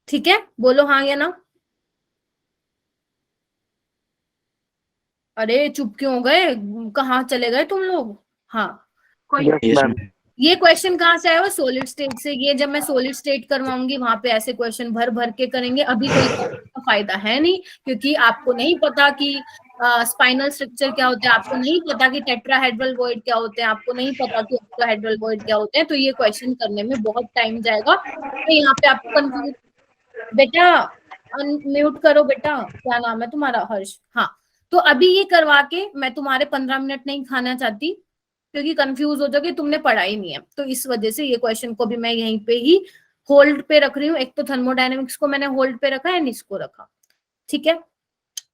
ठीक है, बोलो हाँ या ना। अरे चुप क्यों हो गए, कहाँ चले गए तुम लोग। हाँ, Yes, ma'am. ये क्वेश्चन कहाँ से आया हुआ, सॉलिड स्टेट से। ये जब मैं सॉलिड स्टेट करवाऊंगी वहां पे ऐसे क्वेश्चन भर भर के करेंगे। अभी कोई का फायदा है नहीं, क्योंकि आपको नहीं पता कि स्पाइनल स्ट्रक्चर क्या होता है, आपको नहीं पता कि टेट्राहेड्रल वॉइड क्या होते हैं, आपको नहीं पता कि ऑक्टाहेड्रल वॉइड क्या होते हैं। तो ये क्वेश्चन करने में बहुत टाइम जाएगा। तो यहाँ पे आपको कंफ्यूज, बेटा अनम्यूट करो बेटा, क्या नाम है तुम्हारा, हर्ष। हाँ, तो अभी ये करवा के मैं तुम्हारे 15 मिनट नहीं खाना चाहती, क्योंकि कंफ्यूज हो जाओगे, तुमने पढ़ा ही नहीं है। तो इस वजह से ये क्वेश्चन को भी मैं यहीं पे ही होल्ड पे रख रही हूँ। एक तो थर्मोडायनेमिक्स को मैंने होल्ड पे रखा है, इसको रखा। ठीक है,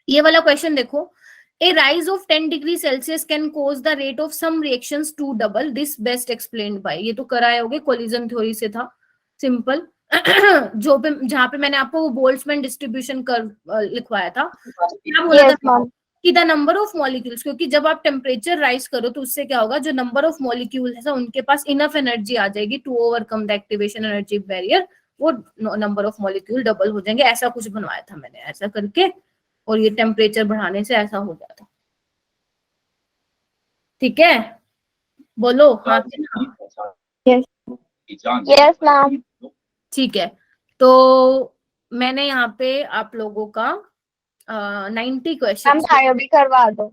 ये वाला क्वेश्चन देखो, a rise of 10 degree Celsius can cause the rate of some reactions to double, this best explained by. ये तो कराए होगे, कोलिजन थ्योरी से था, सिंपल। जो पे जहां पे मैंने आपको बोल्ट्जमैन डिस्ट्रीब्यूशन कर्व लिखवाया था, क्या बोला था कि द नंबर ऑफ मॉलिक्यूल्स, क्योंकि जब आप टेम्परेचर राइज करो तो उससे क्या होगा, जो नंबर ऑफ मॉलिक्यूल्स है उनके पास इनफ एनर्जी आ जाएगी to overcome the activation energy barrier, वो नंबर ऑफ मॉलिक्यूल डबल हो जाएंगे। ऐसा कुछ बनवाया था मैंने, ऐसा करके, और ये टेम्परेचर बढ़ाने से ऐसा हो जाता। ठीक है, बोलो हाँ। Yes ma'am. ठीक है, तो मैंने यहाँ पे आप लोगों का 90 क्वेश्चन भी करवा दो।